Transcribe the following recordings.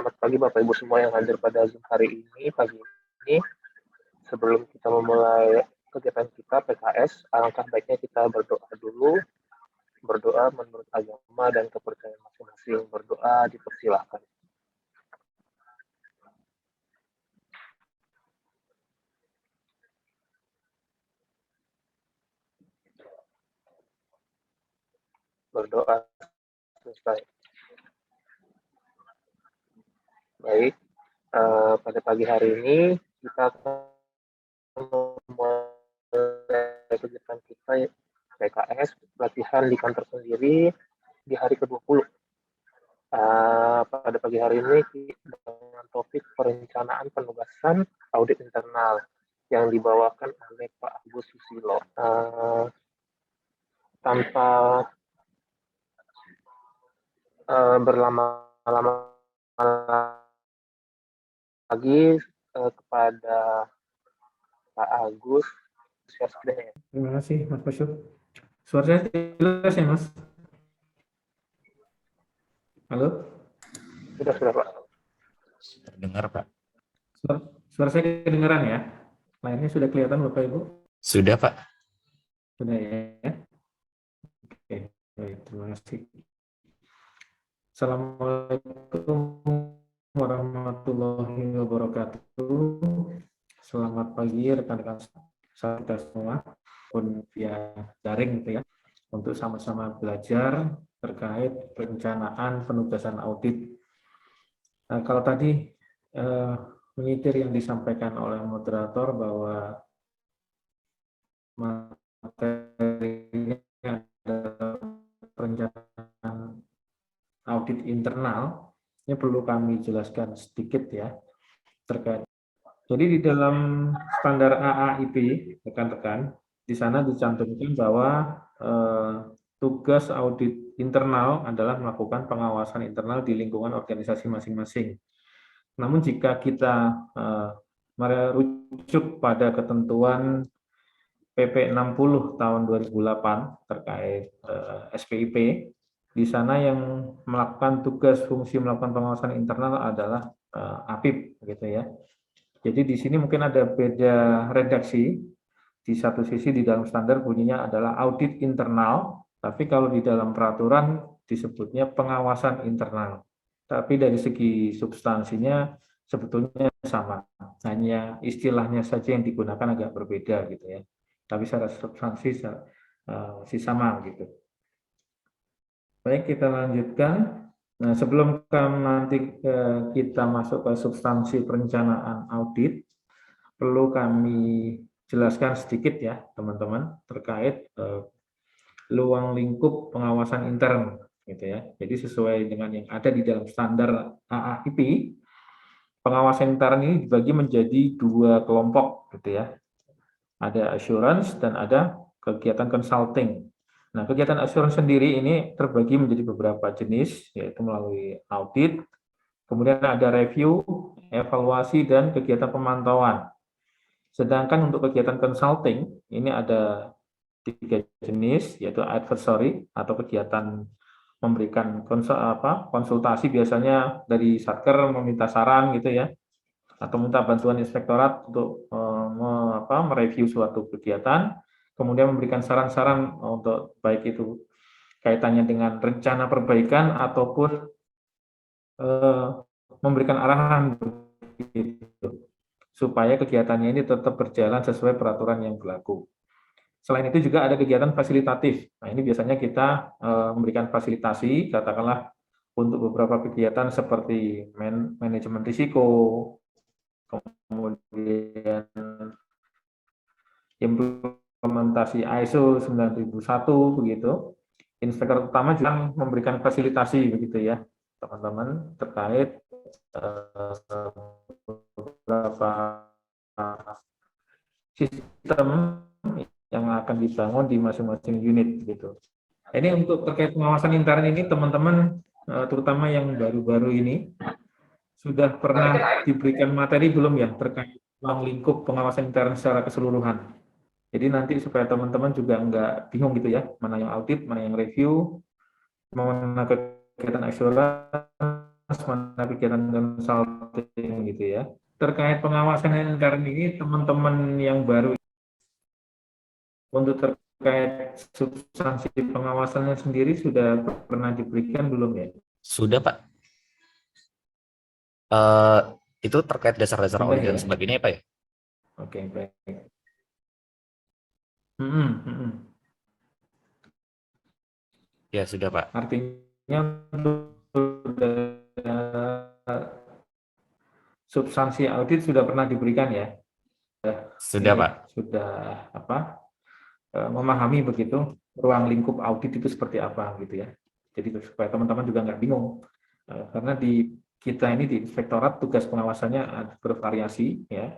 Selamat pagi Bapak Ibu semua yang hadir pada Zoom hari ini, pagi ini. Sebelum kita memulai kegiatan kita PKS, alangkah baiknya kita berdoa dulu. Berdoa menurut agama dan kepercayaan masing-masing. Berdoa dipersilahkan. Berdoa selesai. Baik, pada pagi hari ini kita akan memulai kegiatan kita PKS, latihan di kantor sendiri di hari ke-20. Pada pagi hari ini dengan topik perencanaan penugasan audit internal yang dibawakan oleh Pak Agus Susilo. Tanpa berlama-lama lagi kepada Pak Agus. Terima kasih Mas Basyur. Suara saya jelas ya Mas? Halo? Sudah Pak. Terdengar Pak. Suara saya kedengaran ya? Layarnya sudah kelihatan Bapak Ibu? Sudah Pak. Sudah ya? Oke, baik, terima kasih. Assalamualaikum warahmatullahi wabarakatuh. Selamat pagi rekan-rekan kita semua, pun via daring gitu ya, untuk sama-sama belajar terkait perencanaan penugasan audit. Nah, kalau tadi menyitir yang disampaikan oleh moderator bahwa materinya adalah perencanaan audit internal, ini perlu kami jelaskan sedikit ya terkait. Jadi di dalam standar AAIP, rekan-rekan, di sana dicantumkan bahwa tugas audit internal adalah melakukan pengawasan internal di lingkungan organisasi masing-masing. Namun jika kita merujuk pada ketentuan PP 60 tahun 2008 terkait SPIP, di sana yang melakukan tugas fungsi melakukan pengawasan internal adalah APIP, gitu ya. Jadi di sini mungkin ada beda redaksi. Di satu sisi di dalam standar bunyinya adalah audit internal, tapi kalau di dalam peraturan disebutnya pengawasan internal. Tapi dari segi substansinya sebetulnya sama, hanya istilahnya saja yang digunakan agak berbeda gitu ya. Tapi secara substansi masih sama gitu. Baik, kita lanjutkan. Nah, sebelum nanti kita masuk ke substansi perencanaan audit, perlu kami jelaskan sedikit ya, teman-teman, terkait luang lingkup pengawasan intern, gitu ya. Jadi sesuai dengan yang ada di dalam standar AAIP, pengawasan intern ini dibagi menjadi dua kelompok, gitu ya. Ada assurance dan ada kegiatan consulting. Nah, kegiatan assurance sendiri ini terbagi menjadi beberapa jenis, yaitu melalui audit, kemudian ada review, evaluasi, dan kegiatan pemantauan. Sedangkan untuk kegiatan consulting, ini ada 3 jenis, yaitu advisory atau kegiatan memberikan konsultasi, biasanya dari Satker meminta saran gitu ya, atau minta bantuan inspektorat untuk mereview suatu kegiatan, kemudian memberikan saran-saran untuk baik itu kaitannya dengan rencana perbaikan ataupun memberikan arahan begitu, supaya kegiatannya ini tetap berjalan sesuai peraturan yang berlaku. Selain itu juga ada kegiatan fasilitatif. Nah, ini biasanya kita memberikan fasilitasi, katakanlah untuk beberapa kegiatan seperti manajemen risiko, kemudian implementasi ISO 9001 begitu. Inspektur utama juga memberikan fasilitasi begitu ya, teman-teman, terkait beberapa sistem yang akan dibangun di masing-masing unit gitu. Ini untuk terkait pengawasan intern ini, teman-teman, terutama yang baru-baru ini, sudah pernah diberikan materi belum ya terkait ruang lingkup pengawasan intern secara keseluruhan. Jadi nanti supaya teman-teman juga nggak bingung gitu ya, mana yang audit, mana yang review, mana kegiatan assurance, mana kegiatan consulting gitu ya. Terkait pengawasan intern ini, teman-teman yang baru untuk terkait substansi pengawasannya sendiri sudah pernah diberikan belum ya? Sudah, Pak. Itu terkait dasar-dasar Sudah audit dan ya? sebagainya, Pak ya? Oke, baik. Mm-mm, mm-mm. Ya, sudah, Pak. Artinya substansi audit sudah pernah diberikan ya? Sudah, Pak. Sudah apa? Memahami begitu ruang lingkup audit itu seperti apa gitu ya. Jadi supaya teman-teman juga nggak bingung. Karena di kita ini di inspektorat tugas pengawasannya bervariasi ya.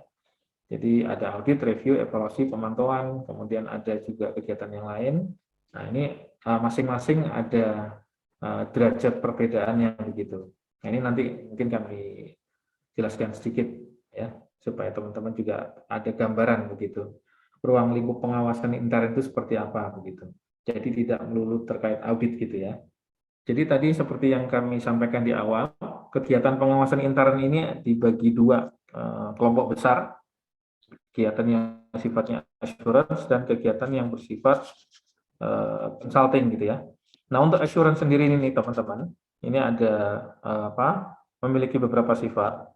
Jadi ada audit, review, evaluasi, pemantauan, kemudian ada juga kegiatan yang lain. Nah ini masing-masing ada derajat perbedaannya begitu. Nah, ini nanti mungkin kami jelaskan sedikit ya supaya teman-teman juga ada gambaran begitu. Ruang lingkup pengawasan intern itu seperti apa begitu. Jadi tidak melulu terkait audit gitu ya. Jadi tadi seperti yang kami sampaikan di awal, kegiatan pengawasan intern ini dibagi dua kelompok besar. Kegiatan yang sifatnya assurance dan kegiatan yang bersifat consulting gitu ya. Nah untuk assurance sendiri ini teman-teman, ini ada memiliki beberapa sifat.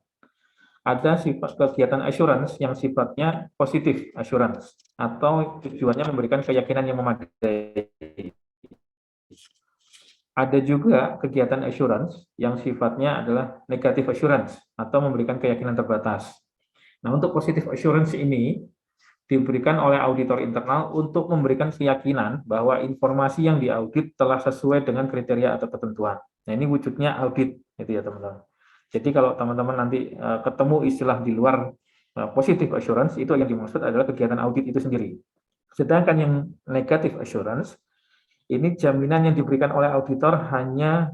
Ada sifat kegiatan assurance yang sifatnya positif assurance atau tujuannya memberikan keyakinan yang memadai. Ada juga kegiatan assurance yang sifatnya adalah negative assurance atau memberikan keyakinan terbatas. Nah, untuk positive assurance ini diberikan oleh auditor internal untuk memberikan keyakinan bahwa informasi yang diaudit telah sesuai dengan kriteria atau ketentuan. Nah, ini wujudnya audit, gitu ya teman-teman. Jadi kalau teman-teman nanti ketemu istilah di luar positive assurance, itu yang dimaksud adalah kegiatan audit itu sendiri. Sedangkan yang negative assurance, ini jaminan yang diberikan oleh auditor hanya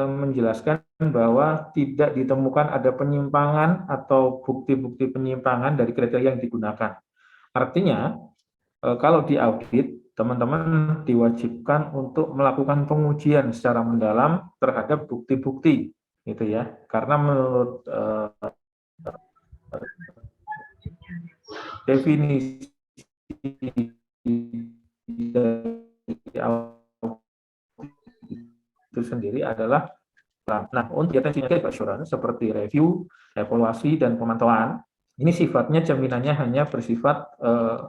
menjelaskan bahwa tidak ditemukan ada penyimpangan atau bukti-bukti penyimpangan dari kriteria yang digunakan. Artinya, kalau di audit, teman-teman diwajibkan untuk melakukan pengujian secara mendalam terhadap bukti-bukti, gitu ya. Karena menurut definisi itu sendiri adalah, nah untuk kegiatan assurance seperti review, evaluasi, dan pemantauan, ini sifatnya jaminannya hanya bersifat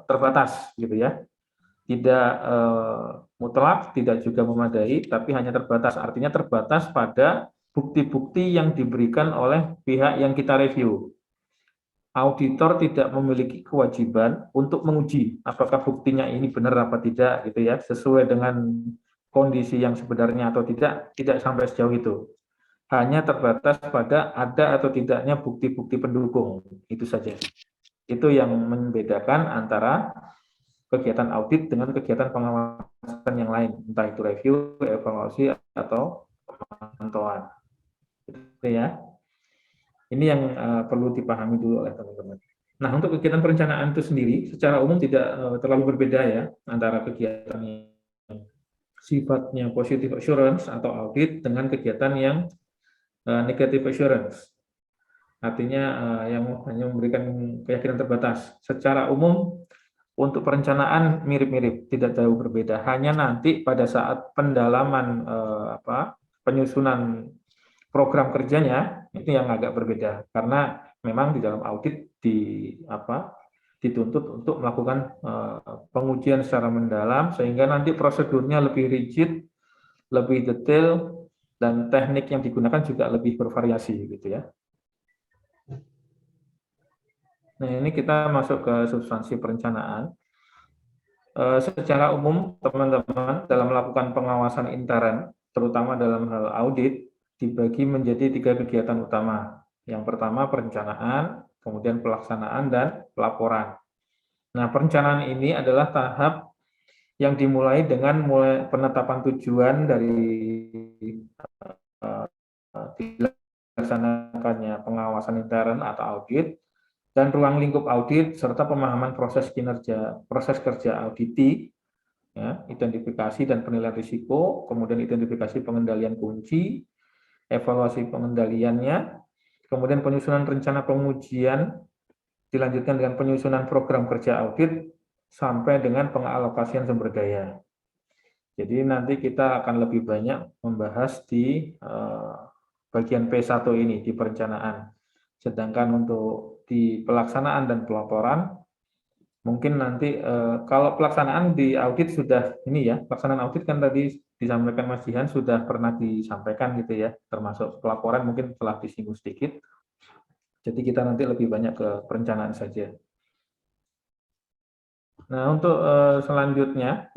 terbatas, gitu ya. Tidak mutlak, tidak juga memadai, tapi hanya terbatas. Artinya terbatas pada bukti-bukti yang diberikan oleh pihak yang kita review. Auditor tidak memiliki kewajiban untuk menguji apakah buktinya ini benar apa tidak, gitu ya, sesuai dengan kondisi yang sebenarnya atau tidak sampai sejauh itu. Hanya terbatas pada ada atau tidaknya bukti-bukti pendukung, itu saja. Itu yang membedakan antara kegiatan audit dengan kegiatan pengawasan yang lain, entah itu review, evaluasi, atau pemantauan. Gitu ya. Ini yang perlu dipahami dulu oleh teman-teman. Nah, untuk kegiatan perencanaan itu sendiri, secara umum tidak terlalu berbeda ya, antara kegiatan yang sifatnya positive assurance atau audit dengan kegiatan yang negative assurance. Artinya yang hanya memberikan keyakinan terbatas. Secara umum, untuk perencanaan mirip-mirip, tidak jauh berbeda. Hanya nanti pada saat pendalaman penyusunan program kerjanya itu yang agak berbeda, karena memang di dalam audit dituntut untuk melakukan pengujian secara mendalam sehingga nanti prosedurnya lebih rigid, lebih detail, dan teknik yang digunakan juga lebih bervariasi gitu ya. Nah, ini kita masuk ke substansi perencanaan. Secara umum, teman-teman dalam melakukan pengawasan intern, terutama dalam hal audit, dibagi menjadi 3 kegiatan utama. Yang pertama perencanaan, kemudian pelaksanaan, dan pelaporan. Nah, perencanaan ini adalah tahap yang dimulai dengan penetapan tujuan dari dilaksanakannya pengawasan intern atau audit, dan ruang lingkup audit, serta pemahaman proses kerja auditi, ya, identifikasi dan penilaian risiko, kemudian identifikasi pengendalian kunci, evaluasi pengendaliannya, kemudian penyusunan rencana pengujian, dilanjutkan dengan penyusunan program kerja audit, sampai dengan pengalokasian sumber daya. Jadi nanti kita akan lebih banyak membahas di bagian P1 ini, di perencanaan. Sedangkan untuk di pelaksanaan dan pelaporan, mungkin nanti kalau pelaksanaan di audit sudah ini ya, pelaksanaan audit kan tadi disampaikan Mas Jihan sudah pernah disampaikan gitu ya, termasuk pelaporan mungkin telah disinggung sedikit. Jadi kita nanti lebih banyak ke perencanaan saja. Nah, untuk selanjutnya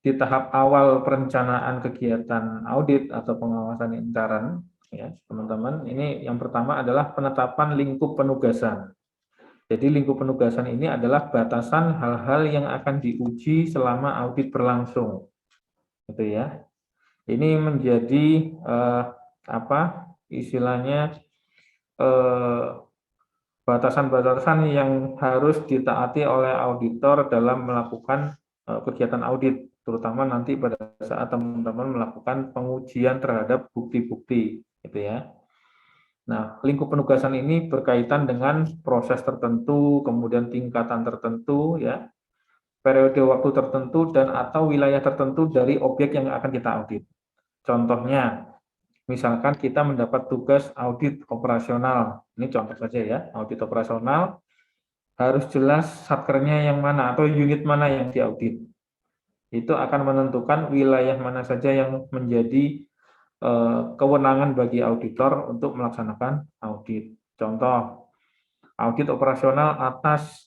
di tahap awal perencanaan kegiatan audit atau pengawasan intern, ya teman-teman, ini yang pertama adalah penetapan lingkup penugasan. Jadi lingkup penugasan ini adalah batasan hal-hal yang akan diuji selama audit berlangsung, gitu ya. Ini menjadi apa istilahnya batasan-batasan yang harus ditaati oleh auditor dalam melakukan kegiatan audit, terutama nanti pada saat teman-teman melakukan pengujian terhadap bukti-bukti, gitu ya. Nah, lingkup penugasan ini berkaitan dengan proses tertentu, kemudian tingkatan tertentu, ya, periode waktu tertentu, dan atau wilayah tertentu dari objek yang akan kita audit. Contohnya, misalkan kita mendapat tugas audit operasional. Ini contoh saja ya, audit operasional harus jelas satkernya yang mana atau unit mana yang diaudit. Itu akan menentukan wilayah mana saja yang menjadi kewenangan bagi auditor untuk melaksanakan audit. Contoh, audit atas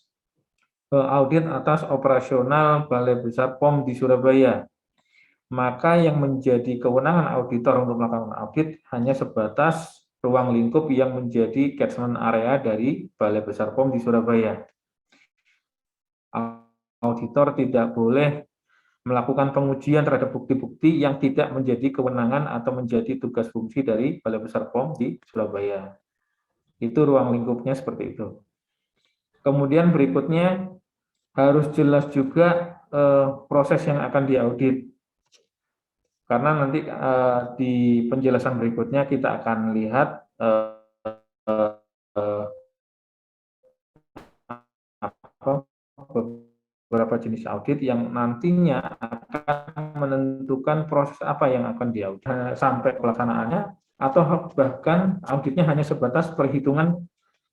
operasional Balai Besar POM di Surabaya. Maka yang menjadi kewenangan auditor untuk melakukan audit hanya sebatas ruang lingkup yang menjadi catchment area dari Balai Besar POM di Surabaya. Auditor tidak boleh melakukan pengujian terhadap bukti-bukti yang tidak menjadi kewenangan atau menjadi tugas fungsi dari Balai Besar POM di Surabaya. Itu ruang lingkupnya seperti itu. Kemudian berikutnya harus jelas juga proses yang akan diaudit. Karena nanti di penjelasan berikutnya kita akan lihat beberapa jenis audit yang nantinya akan menentukan proses apa yang akan diaudit sampai pelaksanaannya, atau bahkan auditnya hanya sebatas perhitungan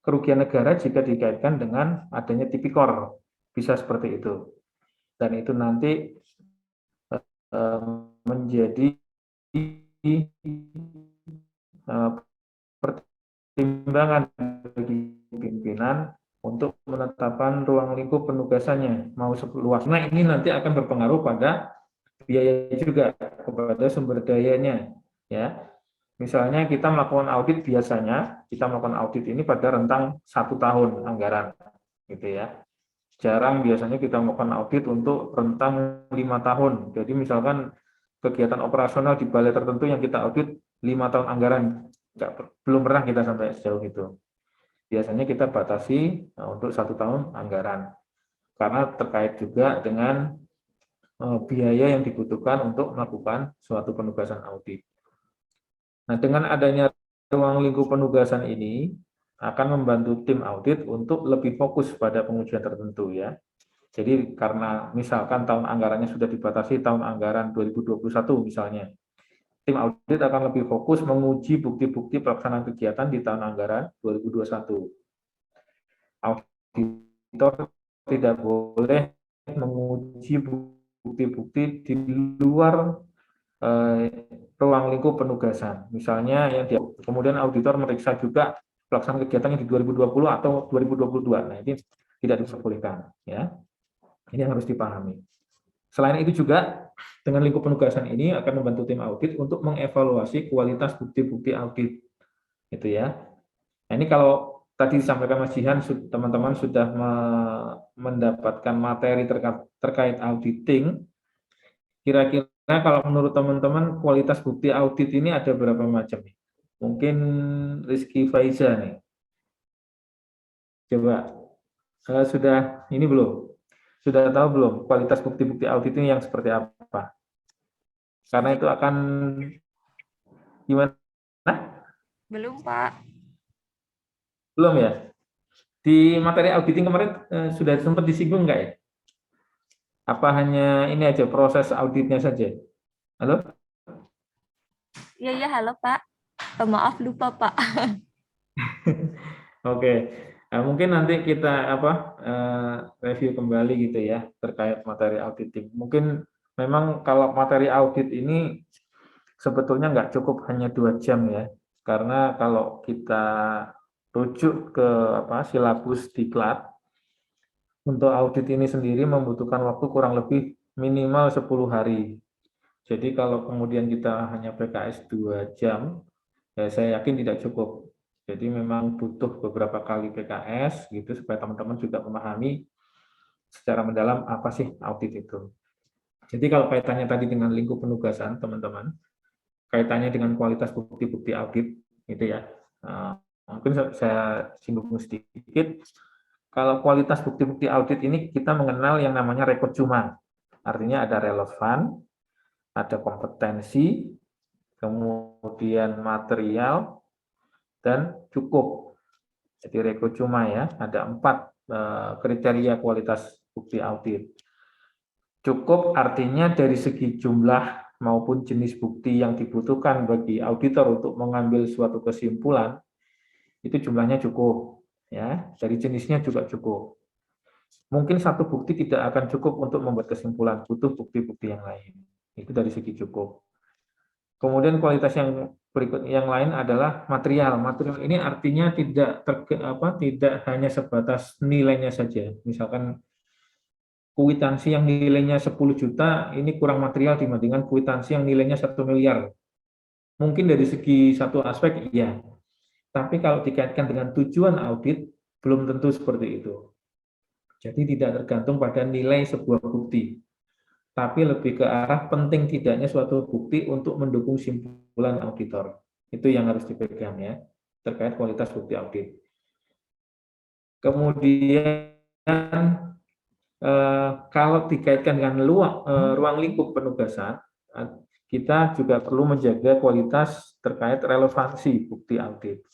kerugian negara jika dikaitkan dengan adanya tipikor, bisa seperti itu. Dan itu nanti menjadi pertimbangan bagi pimpinan untuk menetapkan ruang lingkup penugasannya mau seluas. Nah, ini nanti akan berpengaruh pada biaya juga, kepada sumber dayanya, ya. Misalnya kita melakukan audit, biasanya kita melakukan audit ini pada rentang 1 tahun anggaran, gitu ya. Jarang biasanya kita melakukan audit untuk rentang 5 tahun. Jadi misalkan kegiatan operasional di balai tertentu yang kita audit 5 tahun anggaran, belum pernah kita sampai sejauh itu. Biasanya kita batasi untuk 1 tahun anggaran, karena terkait juga dengan biaya yang dibutuhkan untuk melakukan suatu penugasan audit. Nah, dengan adanya ruang lingkup penugasan ini akan membantu tim audit untuk lebih fokus pada pengujian tertentu, ya. Jadi karena misalkan tahun anggarannya sudah dibatasi tahun anggaran 2021 misalnya, tim audit akan lebih fokus menguji bukti-bukti pelaksanaan kegiatan di tahun anggaran 2021. Auditor tidak boleh menguji bukti-bukti di luar ruang lingkup penugasan. Misalnya kemudian auditor meriksa juga pelaksanaan kegiatannya di 2020 atau 2022. Nah, ini tidak diperbolehkan, ya. Ini yang harus dipahami. Selain itu juga dengan lingkup penugasan ini akan membantu tim audit untuk mengevaluasi kualitas bukti-bukti audit, gitu ya. Nah, ini kalau tadi disampaikan Mas Jihan, teman-teman sudah mendapatkan materi terkait auditing. Kira-kira kalau menurut teman-teman kualitas bukti audit ini ada berapa macam? Mungkin Rizky Faiza nih. Coba, sudah ini belum? Sudah tahu belum kualitas bukti-bukti audit ini yang seperti apa? Karena itu akan gimana Belum, Pak. Belum ya? Di materi auditing kemarin sudah sempat disinggung nggak ya? Apa hanya ini aja proses auditnya saja? Halo? Iya, halo, Pak. Maaf, lupa, Pak. Oke. Nah, mungkin nanti kita review kembali gitu ya terkait materi auditing. Mungkin memang kalau materi audit ini sebetulnya nggak cukup hanya 2 jam ya, karena kalau kita rujuk ke silabus diklat, untuk audit ini sendiri membutuhkan waktu kurang lebih minimal 10 hari. Jadi kalau kemudian kita hanya PKS 2 jam, ya saya yakin tidak cukup. Jadi memang butuh beberapa kali PKS gitu supaya teman-teman juga memahami secara mendalam apa sih audit itu. Jadi kalau kaitannya tadi dengan lingkup penugasan, teman-teman, kaitannya dengan kualitas bukti-bukti audit, gitu ya. Mungkin saya singgung sedikit. Kalau kualitas bukti-bukti audit ini kita mengenal yang namanya rekod cuma. Artinya ada relevan, ada kompetensi, kemudian material, dan cukup. Jadi rekod cuma ya, ada 4 kriteria kualitas bukti audit. Cukup artinya dari segi jumlah maupun jenis bukti yang dibutuhkan bagi auditor untuk mengambil suatu kesimpulan, itu jumlahnya cukup. Ya, dari jenisnya juga cukup. Mungkin satu bukti tidak akan cukup untuk membuat kesimpulan, butuh bukti-bukti yang lain. Itu dari segi cukup. Kemudian kualitas yang berikut yang lain adalah material. Material ini artinya tidak hanya sebatas nilainya saja. Misalkan kuitansi yang nilainya 10 juta ini kurang material dibandingkan kuitansi yang nilainya 1 miliar. Mungkin dari segi satu aspek iya. Tapi kalau dikaitkan dengan tujuan audit belum tentu seperti itu. Jadi tidak tergantung pada nilai sebuah bukti, tapi lebih ke arah penting tidaknya suatu bukti untuk mendukung simpulan auditor. Itu yang harus dipegang ya, terkait kualitas bukti audit. Kemudian kalau dikaitkan dengan ruang lingkup penugasan, kita juga perlu menjaga kualitas terkait relevansi bukti audit.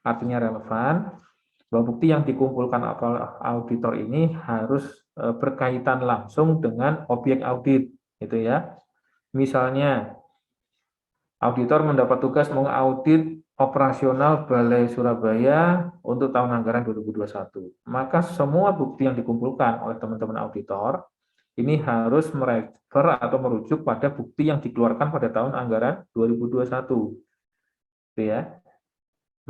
Artinya relevan, bahwa bukti yang dikumpulkan auditor ini harus berkaitan langsung dengan objek audit, gitu ya. Misalnya, auditor mendapat tugas mengaudit operasional Balai Surabaya untuk tahun anggaran 2021. Maka semua bukti yang dikumpulkan oleh teman-teman auditor ini harus merefer atau merujuk pada bukti yang dikeluarkan pada tahun anggaran 2021. Gitu ya.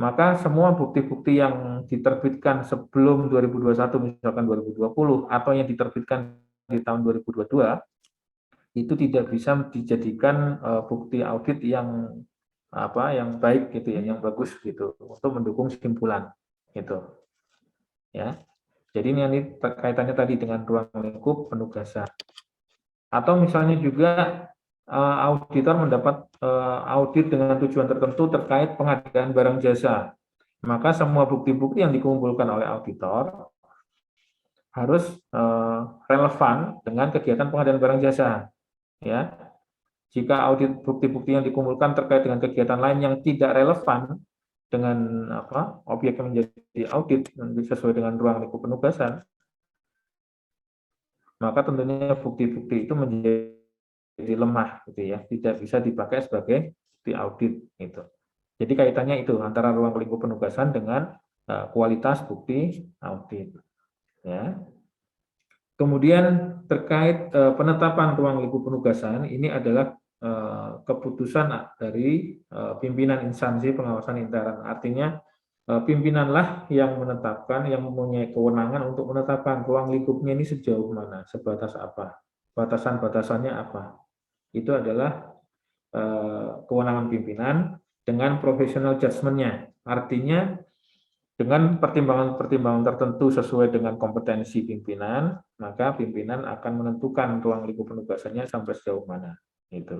Maka semua bukti-bukti yang diterbitkan sebelum 2021, misalkan 2020, atau yang diterbitkan di tahun 2022, itu tidak bisa dijadikan bukti audit yang baik gitu ya, yang bagus gitu untuk mendukung kesimpulan gitu. Ya. Jadi ini kaitannya tadi dengan ruang lingkup penugasan. Atau misalnya juga auditor mendapat audit dengan tujuan tertentu terkait pengadaan barang jasa. Maka semua bukti-bukti yang dikumpulkan oleh auditor harus relevan dengan kegiatan pengadaan barang jasa. Ya, jika audit bukti-bukti yang dikumpulkan terkait dengan kegiatan lain yang tidak relevan dengan objek yang menjadi audit sesuai dengan ruang lingkup penugasan, maka tentunya bukti-bukti itu menjadi lemah gitu ya, tidak bisa dipakai sebagai bukti audit gitu. Jadi kaitannya itu antara ruang lingkup penugasan dengan kualitas bukti audit. Ya. Kemudian terkait penetapan ruang lingkup penugasan ini adalah keputusan dari pimpinan instansi pengawasan intern. Artinya pimpinanlah yang menetapkan, yang mempunyai kewenangan untuk menetapkan ruang lingkupnya ini sejauh mana, sebatas apa, batasan-batasannya apa. Itu adalah kewenangan pimpinan dengan professional judgment-nya. Artinya dengan pertimbangan-pertimbangan tertentu sesuai dengan kompetensi pimpinan, maka pimpinan akan menentukan ruang lingkup penugasannya sampai sejauh mana. Gitu.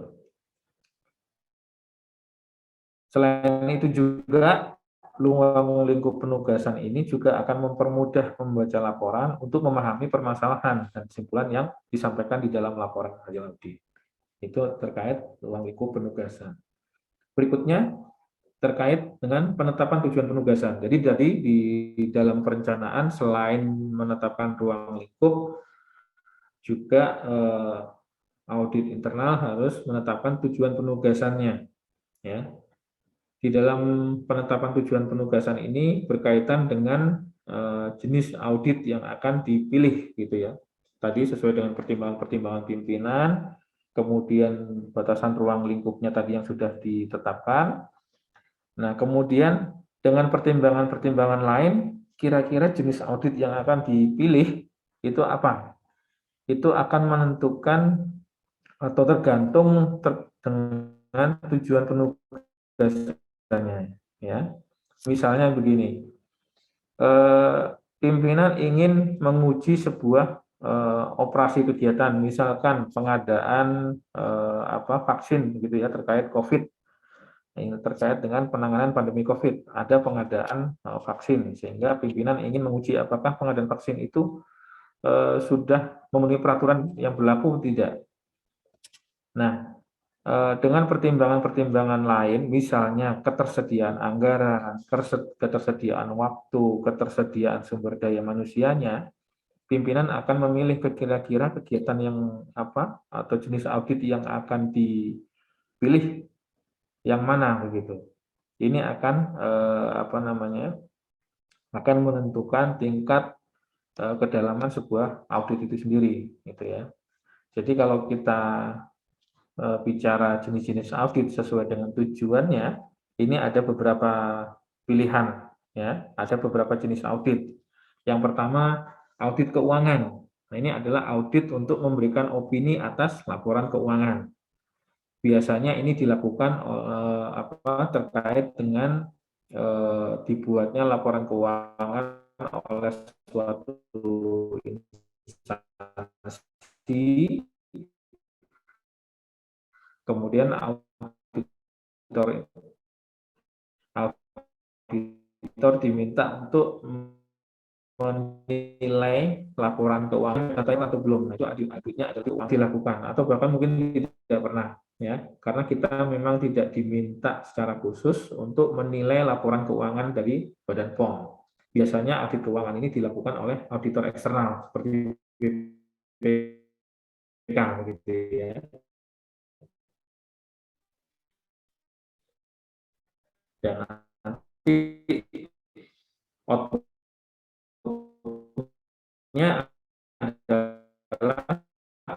Selain itu juga, ruang lingkup penugasan ini juga akan mempermudah membaca laporan untuk memahami permasalahan dan kesimpulan yang disampaikan di dalam laporan hasil audit. Itu terkait ruang lingkup penugasan. Berikutnya, terkait dengan penetapan tujuan penugasan. Jadi di dalam perencanaan selain menetapkan ruang lingkup, juga audit internal harus menetapkan tujuan penugasannya. Ya, di dalam penetapan tujuan penugasan ini berkaitan dengan jenis audit yang akan dipilih, gitu ya. Tadi sesuai dengan pertimbangan-pertimbangan pimpinan, kemudian batasan ruang lingkupnya tadi yang sudah ditetapkan. Nah, kemudian dengan pertimbangan-pertimbangan lain, kira-kira jenis audit yang akan dipilih itu apa? Itu akan menentukan atau tergantung dengan tujuan penugasannya. Ya, misalnya begini, pimpinan ingin menguji sebuah operasi kegiatan, misalkan pengadaan vaksin, gitu ya, terkait COVID. Ini terkait dengan penanganan pandemi COVID, ada pengadaan vaksin, sehingga pimpinan ingin menguji apakah pengadaan vaksin itu sudah memenuhi peraturan yang berlaku tidak. Nah, dengan pertimbangan-pertimbangan lain, misalnya ketersediaan anggaran, ketersediaan waktu, ketersediaan sumber daya manusianya, pimpinan akan memilih kira-kira kegiatan yang apa atau jenis audit yang akan dipilih yang mana, begitu. Ini akan akan menentukan tingkat kedalaman sebuah audit itu sendiri, gitu ya. Jadi kalau kita bicara jenis-jenis audit sesuai dengan tujuannya, ini ada beberapa pilihan, ya. Ada beberapa jenis audit. Yang pertama, audit keuangan. Nah, ini adalah audit untuk memberikan opini atas laporan keuangan. Biasanya ini dilakukan terkait dengan dibuatnya laporan keuangan oleh suatu instansi, kemudian auditor diminta untuk menilai laporan keuangan atau belum. Nah, itu auditnya adalah dilakukan, atau bahkan mungkin tidak pernah, ya, karena kita memang tidak diminta secara khusus untuk menilai laporan keuangan dari Badan POM. Biasanya audit keuangan ini dilakukan oleh auditor eksternal seperti BPK, begitu ya. Dan nanti outputnya adalah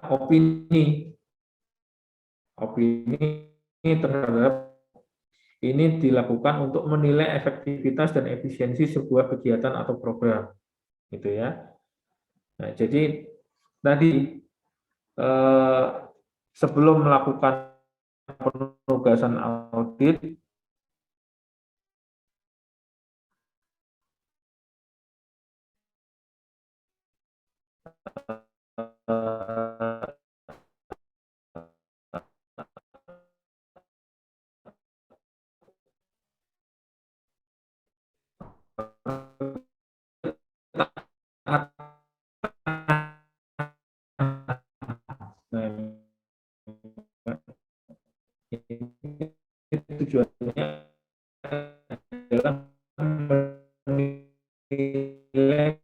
opini terhadap ini dilakukan untuk menilai efektivitas dan efisiensi sebuah kegiatan atau program, gitu ya. Nah, jadi tadi sebelum melakukan penugasan audit, tujuannya adalah menilai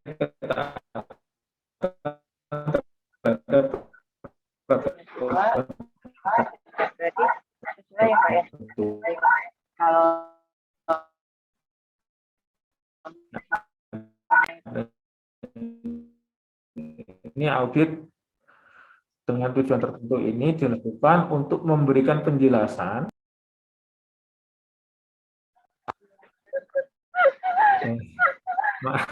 ini audit dengan tujuan tertentu ini dilakukan untuk memberikan penjelasan. Maaf,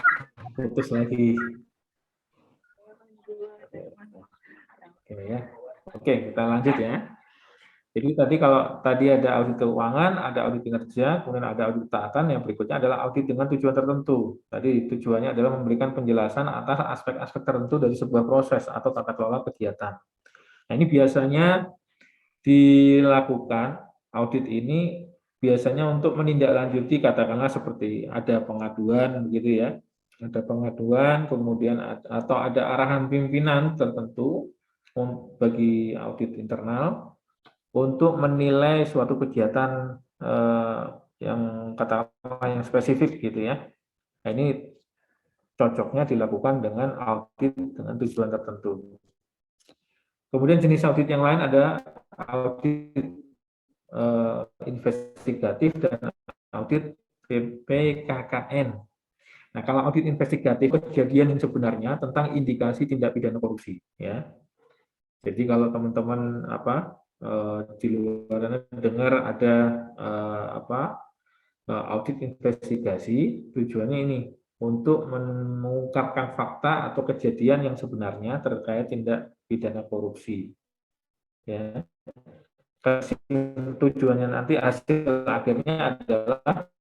putus lagi. Oke ya. Oke, kita lanjut ya. Jadi tadi kalau tadi ada audit keuangan, ada audit kinerja, kemudian ada audit ketaatan, yang berikutnya adalah audit dengan tujuan tertentu. Tadi tujuannya adalah memberikan penjelasan atas aspek-aspek tertentu dari sebuah proses atau tata kelola kegiatan. Nah, ini biasanya dilakukan audit ini biasanya untuk menindaklanjuti, katakanlah seperti ada pengaduan, begitu ya. Ada pengaduan, kemudian atau ada arahan pimpinan tertentu bagi audit internal untuk menilai suatu kegiatan yang katakanlah yang spesifik gitu ya. Nah, ini cocoknya dilakukan dengan audit dengan tujuan tertentu. Kemudian jenis audit yang lain ada audit investigatif dan audit PPKKN. Nah, kalau audit investigatif kejadian yang sebenarnya tentang indikasi tindak pidana korupsi, ya. Jadi kalau teman-teman di luar sana dengar ada audit investigasi, tujuannya ini untuk mengungkapkan fakta atau kejadian yang sebenarnya terkait tindak pidana korupsi. Ya. Tujuannya nanti hasil akhirnya adalah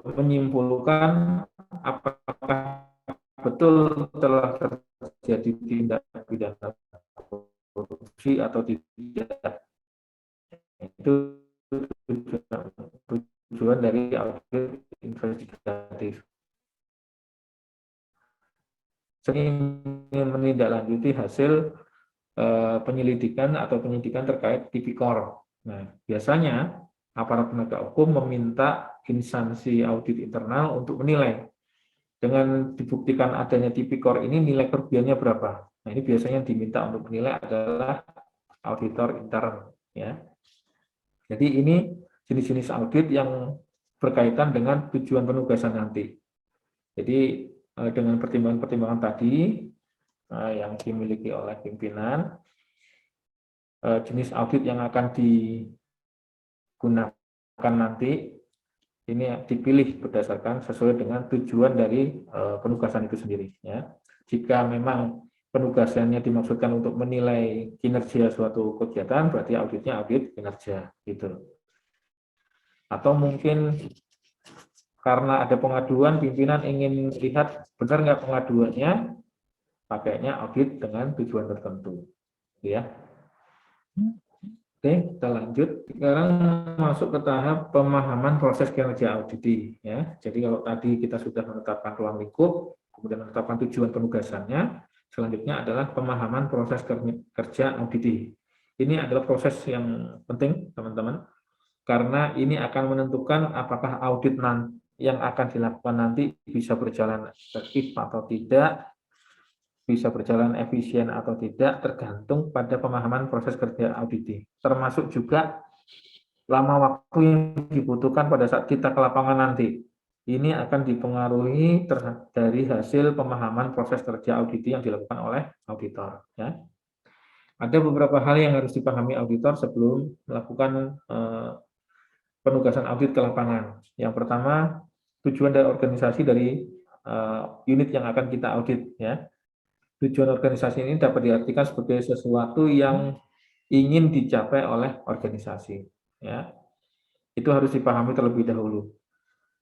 menyimpulkan apakah betul telah terjadi tindak pidana korupsi atau tidak. Itu tujuan dari audit investigatif. Ingin menindaklanjuti hasil penyelidikan atau penyidikan terkait tipikor. Nah, biasanya aparat penegak hukum meminta instansi audit internal untuk menilai. Dengan dibuktikan adanya tipikor ini nilai kerugiannya berapa. Nah, ini biasanya diminta untuk menilai adalah auditor intern. Ya. Jadi ini jenis-jenis audit yang berkaitan dengan tujuan penugasan nanti. Jadi dengan pertimbangan-pertimbangan tadi yang dimiliki oleh pimpinan, jenis audit yang akan digunakan nanti ini dipilih berdasarkan sesuai dengan tujuan dari penugasan itu sendiri. Ya. Jika memang penugasannya dimaksudkan untuk menilai kinerja suatu kegiatan, berarti auditnya audit kinerja, gitu. Atau mungkin karena ada pengaduan, pimpinan ingin lihat benar nggak pengaduannya, pakainya audit dengan tujuan tertentu, ya. Oke, kita lanjut. Sekarang masuk ke tahap pemahaman proses kinerja auditi, ya. Jadi kalau tadi kita sudah menetapkan ruang lingkup, kemudian menetapkan tujuan penugasannya, selanjutnya adalah pemahaman proses kerja auditi. Ini adalah proses yang penting, teman-teman, karena ini akan menentukan apakah audit yang akan dilakukan nanti bisa berjalan efektif atau tidak, bisa berjalan efisien atau tidak, tergantung pada pemahaman proses kerja auditi. Termasuk juga lama waktu yang dibutuhkan pada saat kita ke lapangan nanti. Ini akan dipengaruhi dari hasil pemahaman proses kerja auditi yang dilakukan oleh auditor. Ya. Ada beberapa hal yang harus dipahami auditor sebelum melakukan penugasan audit ke lapangan. Yang pertama, tujuan dari organisasi dari unit yang akan kita audit. Ya. Tujuan organisasi ini dapat diartikan sebagai sesuatu yang ingin dicapai oleh organisasi. Ya. Itu harus dipahami terlebih dahulu.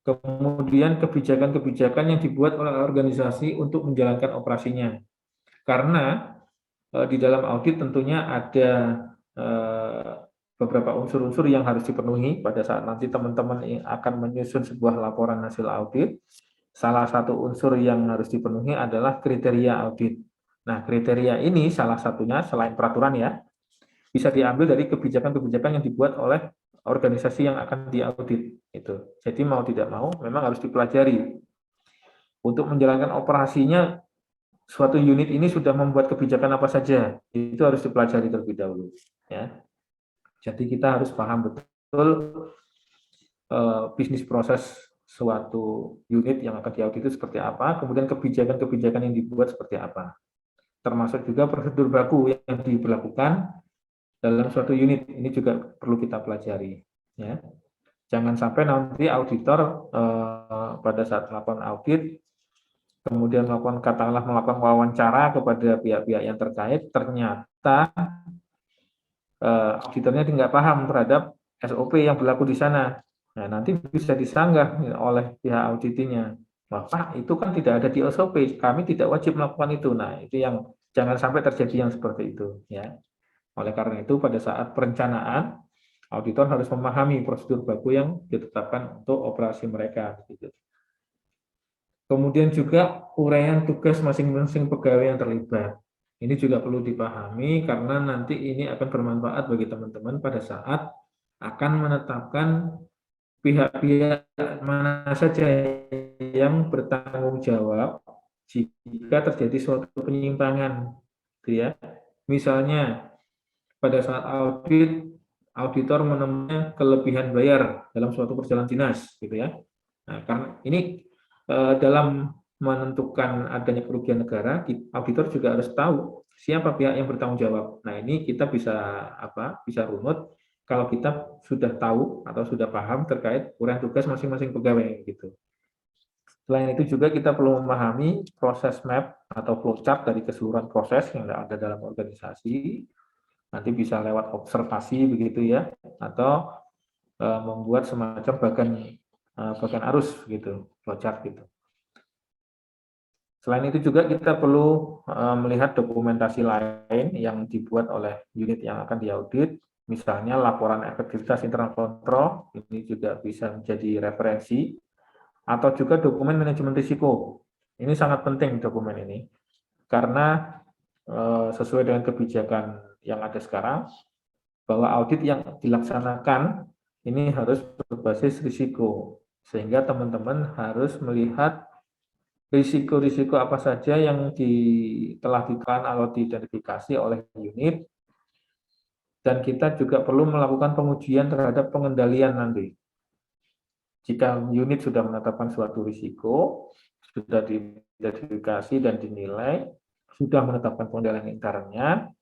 Kemudian kebijakan-kebijakan yang dibuat oleh organisasi untuk menjalankan operasinya. Karena di dalam audit tentunya ada beberapa unsur-unsur yang harus dipenuhi pada saat nanti teman-teman akan menyusun sebuah laporan hasil audit. Salah satu unsur yang harus dipenuhi adalah kriteria audit. Nah, kriteria ini salah satunya selain peraturan ya, bisa diambil dari kebijakan-kebijakan yang dibuat oleh organisasi yang akan diaudit. Itu. Jadi mau tidak mau memang harus dipelajari. Untuk menjalankan operasinya, suatu unit ini sudah membuat kebijakan apa saja, itu harus dipelajari terlebih dahulu. Ya. Jadi kita harus paham betul bisnis proses suatu unit yang akan diaudit itu seperti apa, kemudian kebijakan-kebijakan yang dibuat seperti apa. Termasuk juga prosedur baku yang diberlakukan dalam suatu unit, ini juga perlu kita pelajari. Ya. Jangan sampai nanti auditor pada saat melakukan audit, kemudian melakukan wawancara kepada pihak-pihak yang terkait, ternyata auditornya tidak paham terhadap SOP yang berlaku di sana. Nah, nanti bisa disanggah oleh pihak auditinya. Pak, itu kan tidak ada di SOP, kami tidak wajib melakukan itu. Nah, itu yang jangan sampai terjadi yang seperti itu. Ya. Oleh karena itu, pada saat perencanaan, auditor harus memahami prosedur baku yang ditetapkan untuk operasi mereka. Kemudian juga uraian tugas masing-masing pegawai yang terlibat. Ini juga perlu dipahami karena nanti ini akan bermanfaat bagi teman-teman pada saat akan menetapkan pihak-pihak mana saja yang bertanggung jawab jika terjadi suatu penyimpangan, gitu ya. Misalnya pada saat audit, auditor menemukan kelebihan bayar dalam suatu perjalanan dinas, gitu ya. Nah, karena ini dalam menentukan adanya kerugian negara, auditor juga harus tahu siapa pihak yang bertanggung jawab. Nah, ini kita bisa bisa runut kalau kita sudah tahu atau sudah paham terkait uraian tugas masing-masing pegawai gitu. Selain itu juga kita perlu memahami proses map atau flowchart dari keseluruhan proses yang ada dalam organisasi. Nanti bisa lewat observasi begitu ya, atau membuat semacam bagian arus gitu, flowchart gitu. Selain itu juga kita perlu melihat dokumentasi lain yang dibuat oleh unit yang akan diaudit, misalnya laporan efektivitas internal kontrol, ini juga bisa menjadi referensi, atau juga dokumen manajemen risiko. Ini sangat penting dokumen ini, karena sesuai dengan kebijakan yang ada sekarang, bahwa audit yang dilaksanakan ini harus berbasis risiko, sehingga teman-teman harus melihat risiko-risiko apa saja yang telah ditekan atau diidentifikasi oleh unit, dan kita juga perlu melakukan pengujian terhadap pengendalian nanti. Jika unit sudah menetapkan suatu risiko, sudah diidentifikasi dan dinilai, sudah menetapkan pengendalian internnya,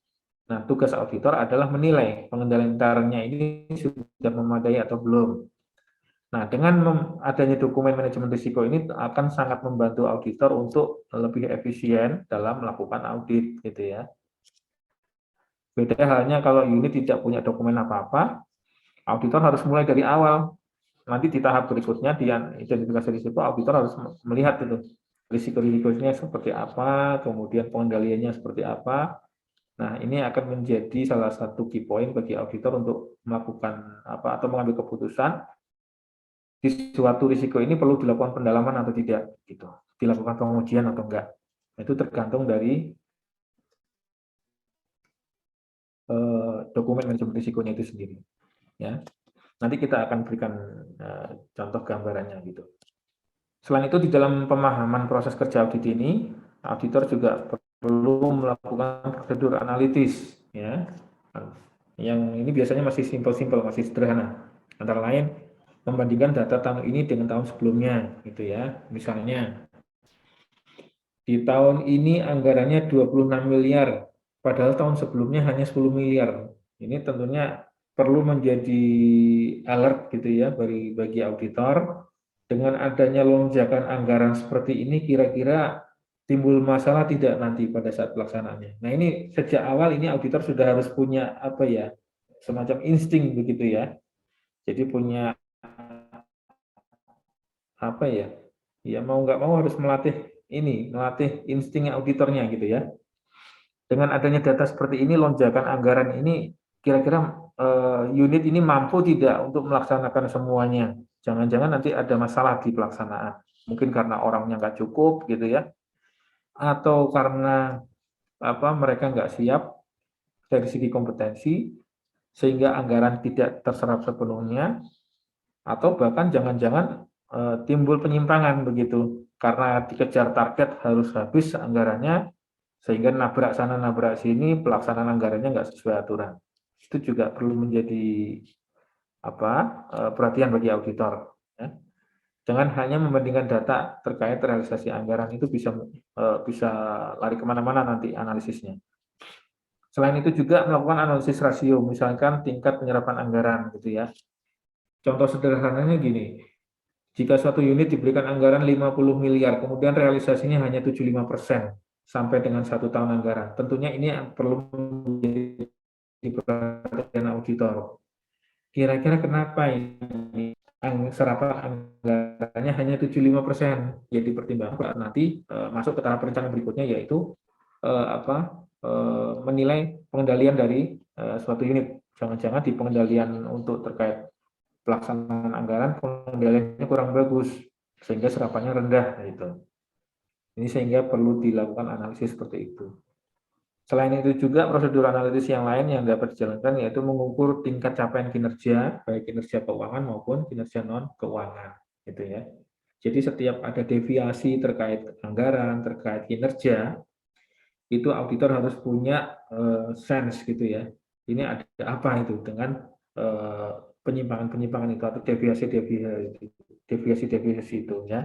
nah tugas auditor adalah menilai pengendalian internnya ini sudah memadai atau belum. Nah, dengan adanya dokumen manajemen risiko ini akan sangat membantu auditor untuk lebih efisien dalam melakukan audit, gitu ya. Beda halnya kalau unit tidak punya dokumen apa-apa, auditor harus mulai dari awal. Nanti di tahap berikutnya, di identifikasi risiko, auditor harus melihat itu risiko-risikonya seperti apa, kemudian pengendaliannya seperti apa. Nah, ini akan menjadi salah satu key point bagi auditor untuk melakukan atau mengambil keputusan di suatu risiko ini perlu dilakukan pendalaman atau tidak, gitu, dilakukan pengujian atau enggak. Itu tergantung dari dokumen manajemen risikonya itu sendiri. Ya, nanti kita akan berikan contoh gambarannya gitu. Selain itu, di dalam pemahaman proses kerja audit ini, auditor juga perlu melakukan prosedur analitis, ya. Yang ini biasanya masih simpel-simpel, masih sederhana. Antara lain, membandingkan data tahun ini dengan tahun sebelumnya, gitu ya. Misalnya, di tahun ini anggarannya 26 miliar, padahal tahun sebelumnya hanya 10 miliar. Ini tentunya perlu menjadi alert gitu ya bagi auditor. Dengan adanya lonjakan anggaran seperti ini, kira-kira timbul masalah tidak nanti pada saat pelaksanaannya. Nah, ini sejak awal ini auditor sudah harus punya semacam insting begitu ya. Jadi punya mau nggak mau harus melatih insting auditornya gitu ya. Dengan adanya data seperti ini, lonjakan anggaran ini, kira-kira unit ini mampu tidak untuk melaksanakan semuanya. Jangan-jangan nanti ada masalah di pelaksanaan. Mungkin karena orangnya nggak cukup gitu ya, atau karena mereka nggak siap dari segi kompetensi, sehingga anggaran tidak terserap sepenuhnya, atau bahkan jangan-jangan timbul penyimpangan begitu, karena dikejar target harus habis anggarannya, sehingga nabrak sana nabrak sini, pelaksanaan anggarannya nggak sesuai aturan. Itu juga perlu menjadi perhatian bagi auditor. Ya. Jangan hanya membandingkan data terkait realisasi anggaran, itu bisa lari kemana-mana nanti analisisnya. Selain itu juga melakukan analisis rasio, misalkan tingkat penyerapan anggaran gitu ya. Contoh sederhananya gini, jika suatu unit diberikan anggaran 50 miliar, kemudian realisasinya hanya 75% sampai dengan 1 tahun anggaran. Tentunya ini perlu menjadi perhatian auditor. Kira-kira kenapa ini serapan anggarannya hanya 75%? Ya dipertimbangkan nanti masuk ke tahap perencanaan berikutnya, yaitu menilai pengendalian dari suatu unit. Jangan-jangan di pengendalian untuk terkait pelaksanaan anggaran, pengendaliannya kurang bagus, sehingga serapannya rendah. Gitu. Ini sehingga perlu dilakukan analisis seperti itu. Selain itu juga prosedur analisis yang lain yang dapat dijalankan yaitu mengukur tingkat capaian kinerja, baik kinerja keuangan maupun kinerja non-keuangan, gitu ya. Jadi setiap ada deviasi terkait anggaran, terkait kinerja, itu auditor harus punya sense gitu ya. Ini ada apa itu dengan penyimpangan-penyimpangan itu atau deviasi-deviasi itu ya.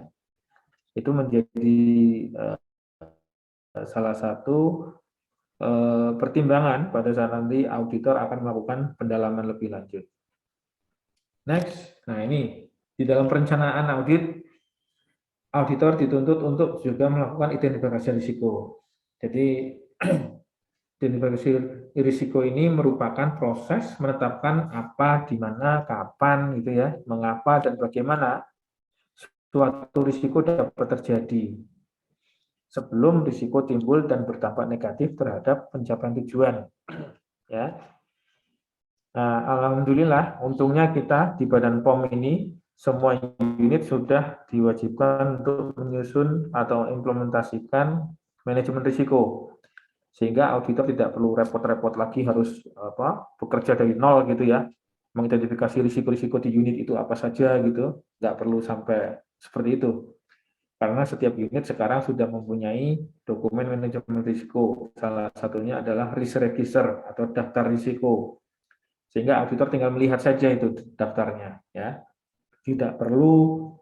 Itu menjadi salah satu pertimbangan pada saat nanti auditor akan melakukan pendalaman lebih lanjut. Next, nah ini di dalam perencanaan audit, auditor dituntut untuk juga melakukan identifikasi risiko. Jadi identifikasi risiko ini merupakan proses menetapkan apa, di mana, kapan, gitu ya, mengapa dan bagaimana suatu risiko dapat terjadi sebelum risiko timbul dan berdampak negatif terhadap pencapaian tujuan. Ya, nah, alhamdulillah, untungnya kita di Badan POM ini semua unit sudah diwajibkan untuk menyusun atau implementasikan manajemen risiko, sehingga auditor tidak perlu repot-repot lagi harus bekerja dari nol gitu ya, mengidentifikasi risiko-risiko di unit itu apa saja gitu, nggak perlu sampai seperti itu. Karena setiap unit sekarang sudah mempunyai dokumen manajemen risiko. Salah satunya adalah risk register atau daftar risiko. Sehingga auditor tinggal melihat saja itu daftarnya, ya. Tidak perlu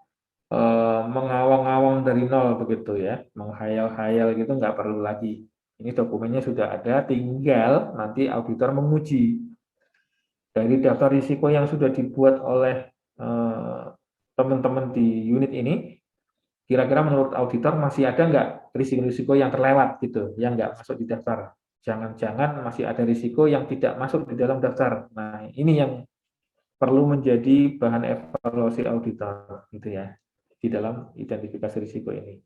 mengawang-awang dari nol begitu ya, menghayal-hayal gitu nggak perlu lagi. Ini dokumennya sudah ada, tinggal nanti auditor menguji dari daftar risiko yang sudah dibuat oleh teman-teman di unit ini. Kira-kira menurut auditor masih ada nggak risiko-risiko yang terlewat gitu, yang nggak masuk di daftar. Jangan-jangan masih ada risiko yang tidak masuk di dalam daftar. Nah, ini yang perlu menjadi bahan evaluasi auditor gitu ya, di dalam identifikasi risiko ini.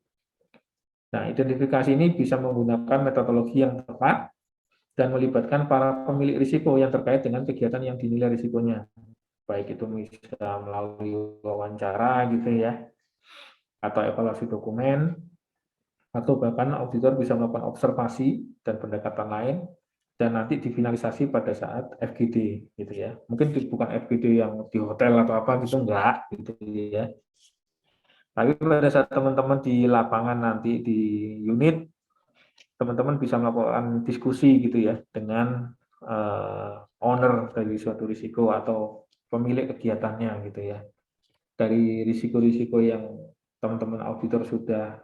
Nah, identifikasi ini bisa menggunakan metodologi yang tepat dan melibatkan para pemilik risiko yang terkait dengan kegiatan yang dinilai risikonya. Baik itu bisa melalui wawancara gitu ya, atau evaluasi dokumen, atau bahkan auditor bisa melakukan observasi dan pendekatan lain, dan nanti difinalisasi pada saat FGD gitu ya. Mungkin bukan FGD yang di hotel atau apa gitu, enggak gitu ya. Tapi pada saat teman-teman di lapangan nanti di unit, teman-teman bisa melakukan diskusi gitu ya dengan owner dari suatu risiko atau pemilik kegiatannya gitu ya. Dari risiko-risiko yang teman-teman auditor sudah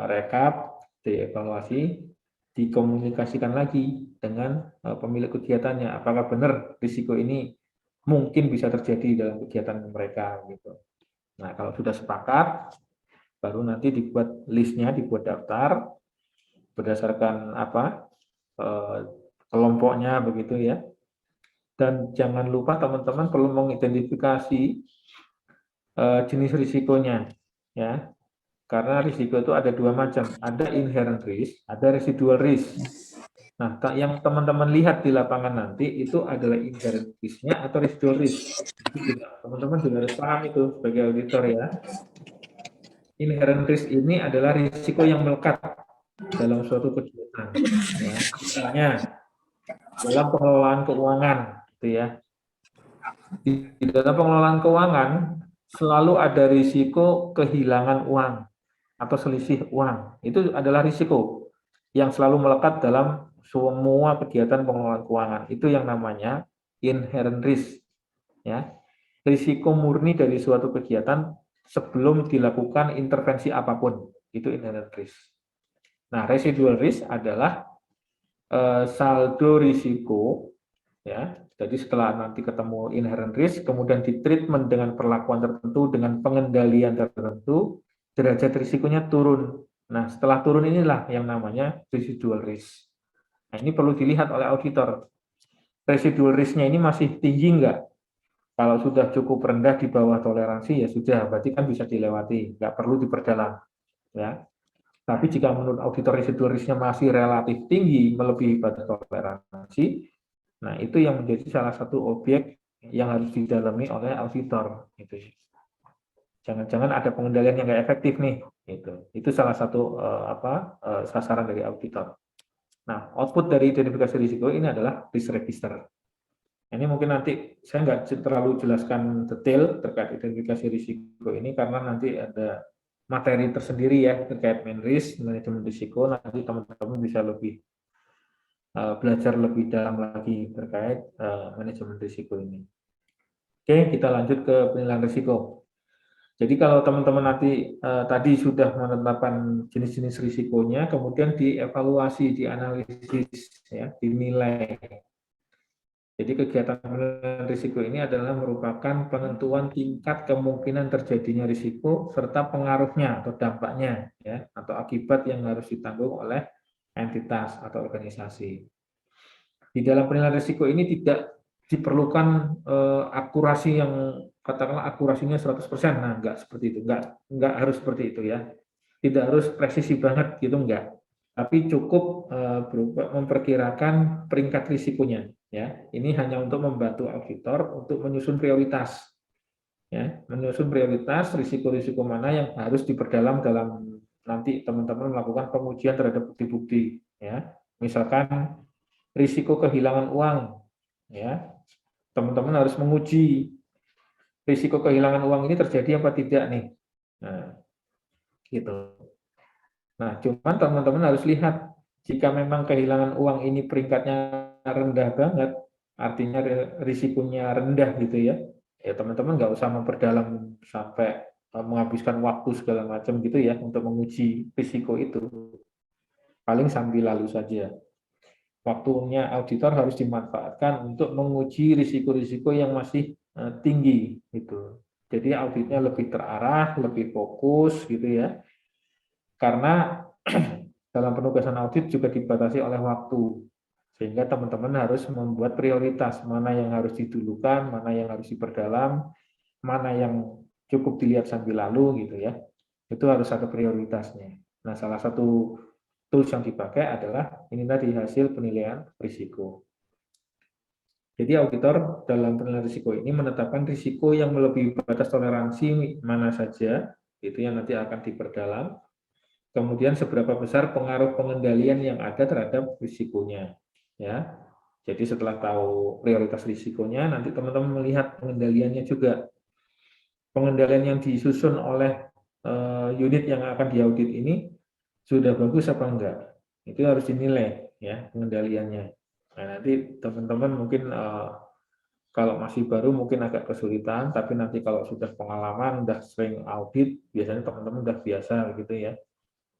rekap, dievaluasi, dikomunikasikan lagi dengan pemilik kegiatannya. Apakah benar risiko ini mungkin bisa terjadi dalam kegiatan mereka gitu. Nah, kalau sudah sepakat, baru nanti dibuat listnya, dibuat daftar berdasarkan kelompoknya begitu ya. Dan jangan lupa teman-teman perlu mengidentifikasi jenis risikonya ya, karena risiko itu ada dua macam, ada inherent risk, ada residual risk. Nah, yang teman-teman lihat di lapangan nanti itu adalah inherent risk-nya atau residual risk. Teman-teman juga harus paham itu sebagai auditor ya. Inherent risk ini adalah risiko yang melekat dalam suatu kegiatan. Ya. Misalnya dalam pengelolaan keuangan, gitu ya. Di dalam pengelolaan keuangan selalu ada risiko kehilangan uang atau selisih uang. Itu adalah risiko yang selalu melekat dalam semua kegiatan pengelolaan keuangan. Itu yang namanya inherent risk. Ya. Risiko murni dari suatu kegiatan sebelum dilakukan intervensi apapun. Itu inherent risk. Nah, residual risk adalah saldo risiko, ya. Jadi setelah nanti ketemu inherent risk, kemudian ditreatment dengan perlakuan tertentu, dengan pengendalian tertentu, derajat risikonya turun. Nah, setelah turun inilah yang namanya residual risk. Nah, ini perlu dilihat oleh auditor. Residual risk-nya ini masih tinggi enggak? Kalau sudah cukup rendah di bawah toleransi, ya sudah, berarti kan bisa dilewati, nggak perlu diperdalam. Ya. Tapi jika menurut auditor residual risk-nya masih relatif tinggi, melebihi batas toleransi, nah, itu yang menjadi salah satu objek yang harus didalami oleh auditor. Gitu. Jangan-jangan ada pengendalian yang nggak efektif nih. Itu salah satu sasaran dari auditor. Nah, output dari identifikasi risiko ini adalah risk register. Ini mungkin nanti saya nggak terlalu jelaskan detail terkait identifikasi risiko ini karena nanti ada materi tersendiri ya terkait main risk, manajemen risiko. Nanti teman-teman bisa lebih belajar lebih dalam lagi terkait manajemen risiko ini. Oke, kita lanjut ke penilaian risiko. Jadi kalau teman-teman nanti tadi sudah menetapkan jenis-jenis risikonya, kemudian dievaluasi, dianalisis, ya, dinilai. Jadi kegiatan penilaian risiko ini adalah merupakan penentuan tingkat kemungkinan terjadinya risiko serta pengaruhnya atau dampaknya, ya, atau akibat yang harus ditanggung oleh entitas atau organisasi. Di dalam penilaian risiko ini tidak diperlukan akurasi yang katakanlah akurasinya 100%. Nah, enggak seperti itu. Enggak harus seperti itu ya. Tidak harus presisi banget gitu enggak. Tapi cukup berupa memperkirakan peringkat risikonya ya. Ini hanya untuk membantu auditor untuk menyusun prioritas. Ya, menyusun prioritas risiko-risiko mana yang harus diperdalam dalam nanti teman-teman melakukan pengujian terhadap bukti-bukti ya. Misalkan risiko kehilangan uang ya. Teman-teman harus menguji risiko kehilangan uang ini terjadi apa tidak nih. Nah, gitu. Nah, cuman teman-teman harus lihat jika memang kehilangan uang ini peringkatnya rendah banget, artinya risikonya rendah gitu ya. Ya teman-teman nggak usah memperdalam sampai menghabiskan waktu segala macam gitu ya untuk menguji risiko itu. Paling sambil lalu saja. Waktunya auditor harus dimanfaatkan untuk menguji risiko-risiko yang masih tinggi gitu. Jadi auditnya lebih terarah, lebih fokus gitu ya. Karena dalam penugasan audit juga dibatasi oleh waktu. Sehingga teman-teman harus membuat prioritas mana yang harus didulukan, mana yang harus diperdalam, mana yang cukup dilihat sambil lalu gitu ya. Itu harus ada prioritasnya. Nah, salah satu tools yang dipakai adalah ini tadi hasil penilaian risiko. Jadi auditor dalam penilaian risiko ini menetapkan risiko yang melebihi batas toleransi mana saja, itu yang nanti akan diperdalam. Kemudian seberapa besar pengaruh pengendalian yang ada terhadap risikonya. Ya, jadi setelah tahu prioritas risikonya, nanti teman-teman melihat pengendaliannya juga. Pengendalian yang disusun oleh unit yang akan diaudit ini sudah bagus apa enggak, itu harus dinilai ya pengendaliannya. Nah, nanti teman-teman mungkin kalau masih baru mungkin agak kesulitan, tapi nanti kalau sudah pengalaman, sudah sering audit, biasanya teman-teman sudah biasa gitu ya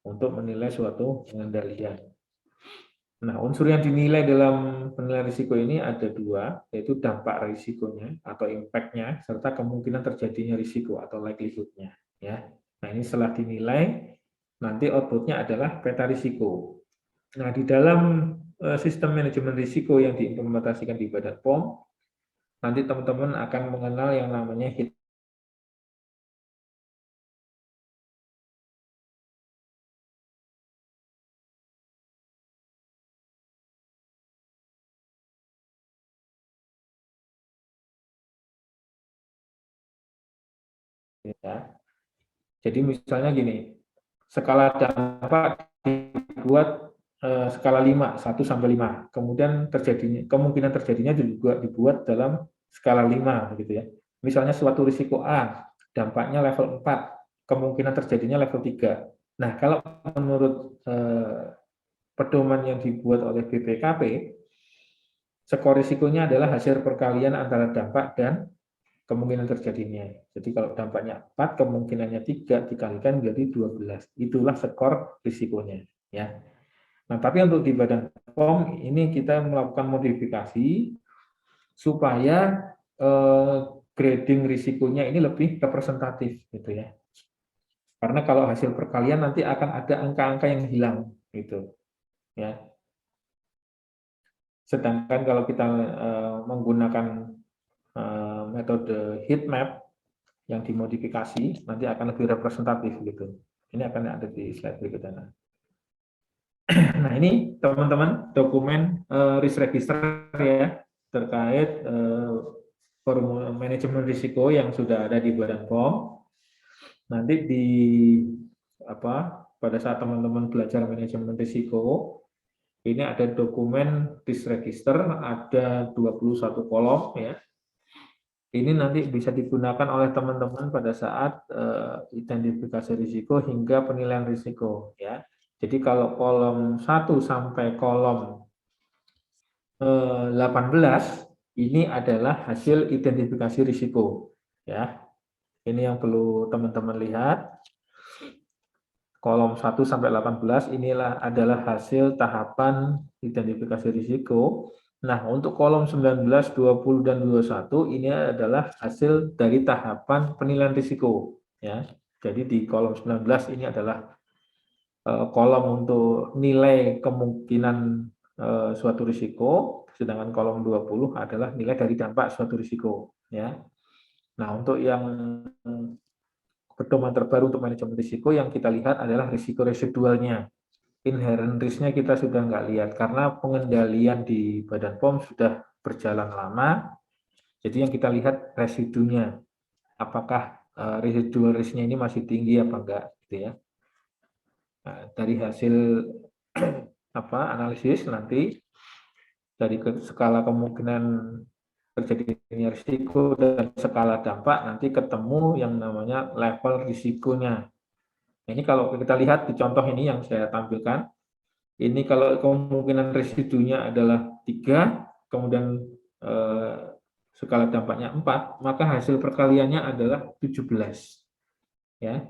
untuk menilai suatu pengendalian. Nah, unsur yang dinilai dalam penilaian risiko ini ada dua, yaitu dampak risikonya atau impact-nya serta kemungkinan terjadinya risiko atau likelihood-nya ya. Nah, ini setelah dinilai nanti output-nya adalah peta risiko. Nah, di dalam sistem manajemen risiko yang diimplementasikan di Badan POM, nanti teman-teman akan mengenal yang namanya heat ya. Jadi misalnya gini, skala dampak dibuat skala 5, 1 sampai 5. Kemudian kemungkinan terjadinya juga dibuat dalam skala 5 gitu ya. Misalnya suatu risiko A, dampaknya level 4, kemungkinan terjadinya level 3. Nah, kalau menurut pedoman yang dibuat oleh BPKP, skor risikonya adalah hasil perkalian antara dampak dan kemungkinan terjadinya. Jadi kalau dampaknya 4, kemungkinannya 3 dikalikan menjadi 12. Itulah skor risikonya ya. Nah, tapi untuk di Badan POM ini kita melakukan modifikasi supaya grading risikonya ini lebih representatif gitu ya. Karena kalau hasil perkalian nanti akan ada angka-angka yang hilang gitu ya. Sedangkan kalau kita menggunakan metode heat map yang dimodifikasi nanti akan lebih representatif gitu. Ini akan ada di slide berikutnya. Nah, ini teman-teman dokumen risk register ya terkait formula manajemen risiko yang sudah ada di Badan POM. Nanti pada saat teman-teman belajar manajemen risiko Ini ada dokumen disk register, ada 21 kolom ya. Ini nanti bisa digunakan oleh teman-teman pada saat identifikasi risiko hingga penilaian risiko ya. Jadi kalau kolom 1 sampai kolom 18 ini adalah hasil identifikasi risiko ya. Ini yang perlu teman-teman lihat. Kolom 1 sampai 18 inilah adalah hasil tahapan identifikasi risiko. Nah, untuk kolom 19, 20 dan 21 ini adalah hasil dari tahapan penilaian risiko ya. Jadi di kolom 19 ini adalah kolom untuk nilai kemungkinan suatu risiko, sedangkan kolom 20 adalah nilai dari dampak suatu risiko ya. Nah, untuk yang pedoman terbaru untuk manajemen risiko yang kita lihat adalah risiko residualnya. Inherent risk-nya kita sudah nggak lihat karena pengendalian di Badan POM sudah berjalan lama. Jadi yang kita lihat residunya, apakah residual risk-nya ini masih tinggi apa enggak, gitu ya. Nah, dari hasil analisis nanti dari skala kemungkinan terjadinya risiko dan skala dampak nanti ketemu yang namanya level risikonya. Nah, ini kalau kita lihat di contoh ini yang saya tampilkan, ini kalau kemungkinan residunya adalah 3, kemudian skala dampaknya 4, maka hasil perkaliannya adalah 17. Ya.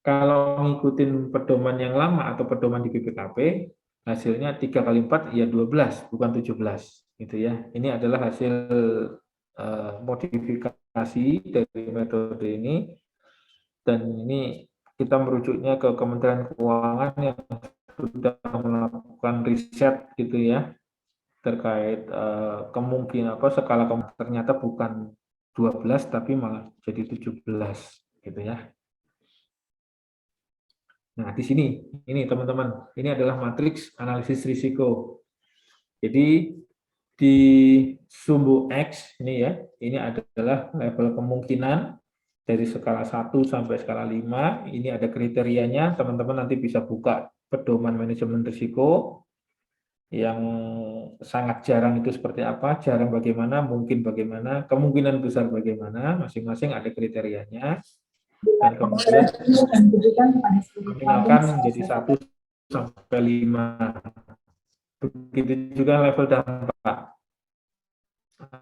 Kalau ngikutin pedoman yang lama atau pedoman di BPKP, hasilnya 3 kali 4 ya 12, bukan 17. Gitu ya. Ini adalah hasil modifikasi dari metode ini, dan ini kita merujuknya ke Kementerian Keuangan yang sudah melakukan riset gitu ya terkait kemungkinan skala kemungkinan ternyata bukan 12 tapi malah jadi 17 gitu ya. Nah, di sini ini teman-teman, ini adalah matriks analisis risiko. Jadi di sumbu X ini ya, ini adalah level kemungkinan dari skala 1 sampai skala 5. Ini ada kriterianya, teman-teman nanti bisa buka pedoman manajemen risiko. Yang sangat jarang itu seperti apa, jarang bagaimana, mungkin bagaimana, kemungkinan besar bagaimana, masing-masing ada kriterianya. Dan kemudian nominalkan menjadi 1 sampai 5. Begitu juga level dampak.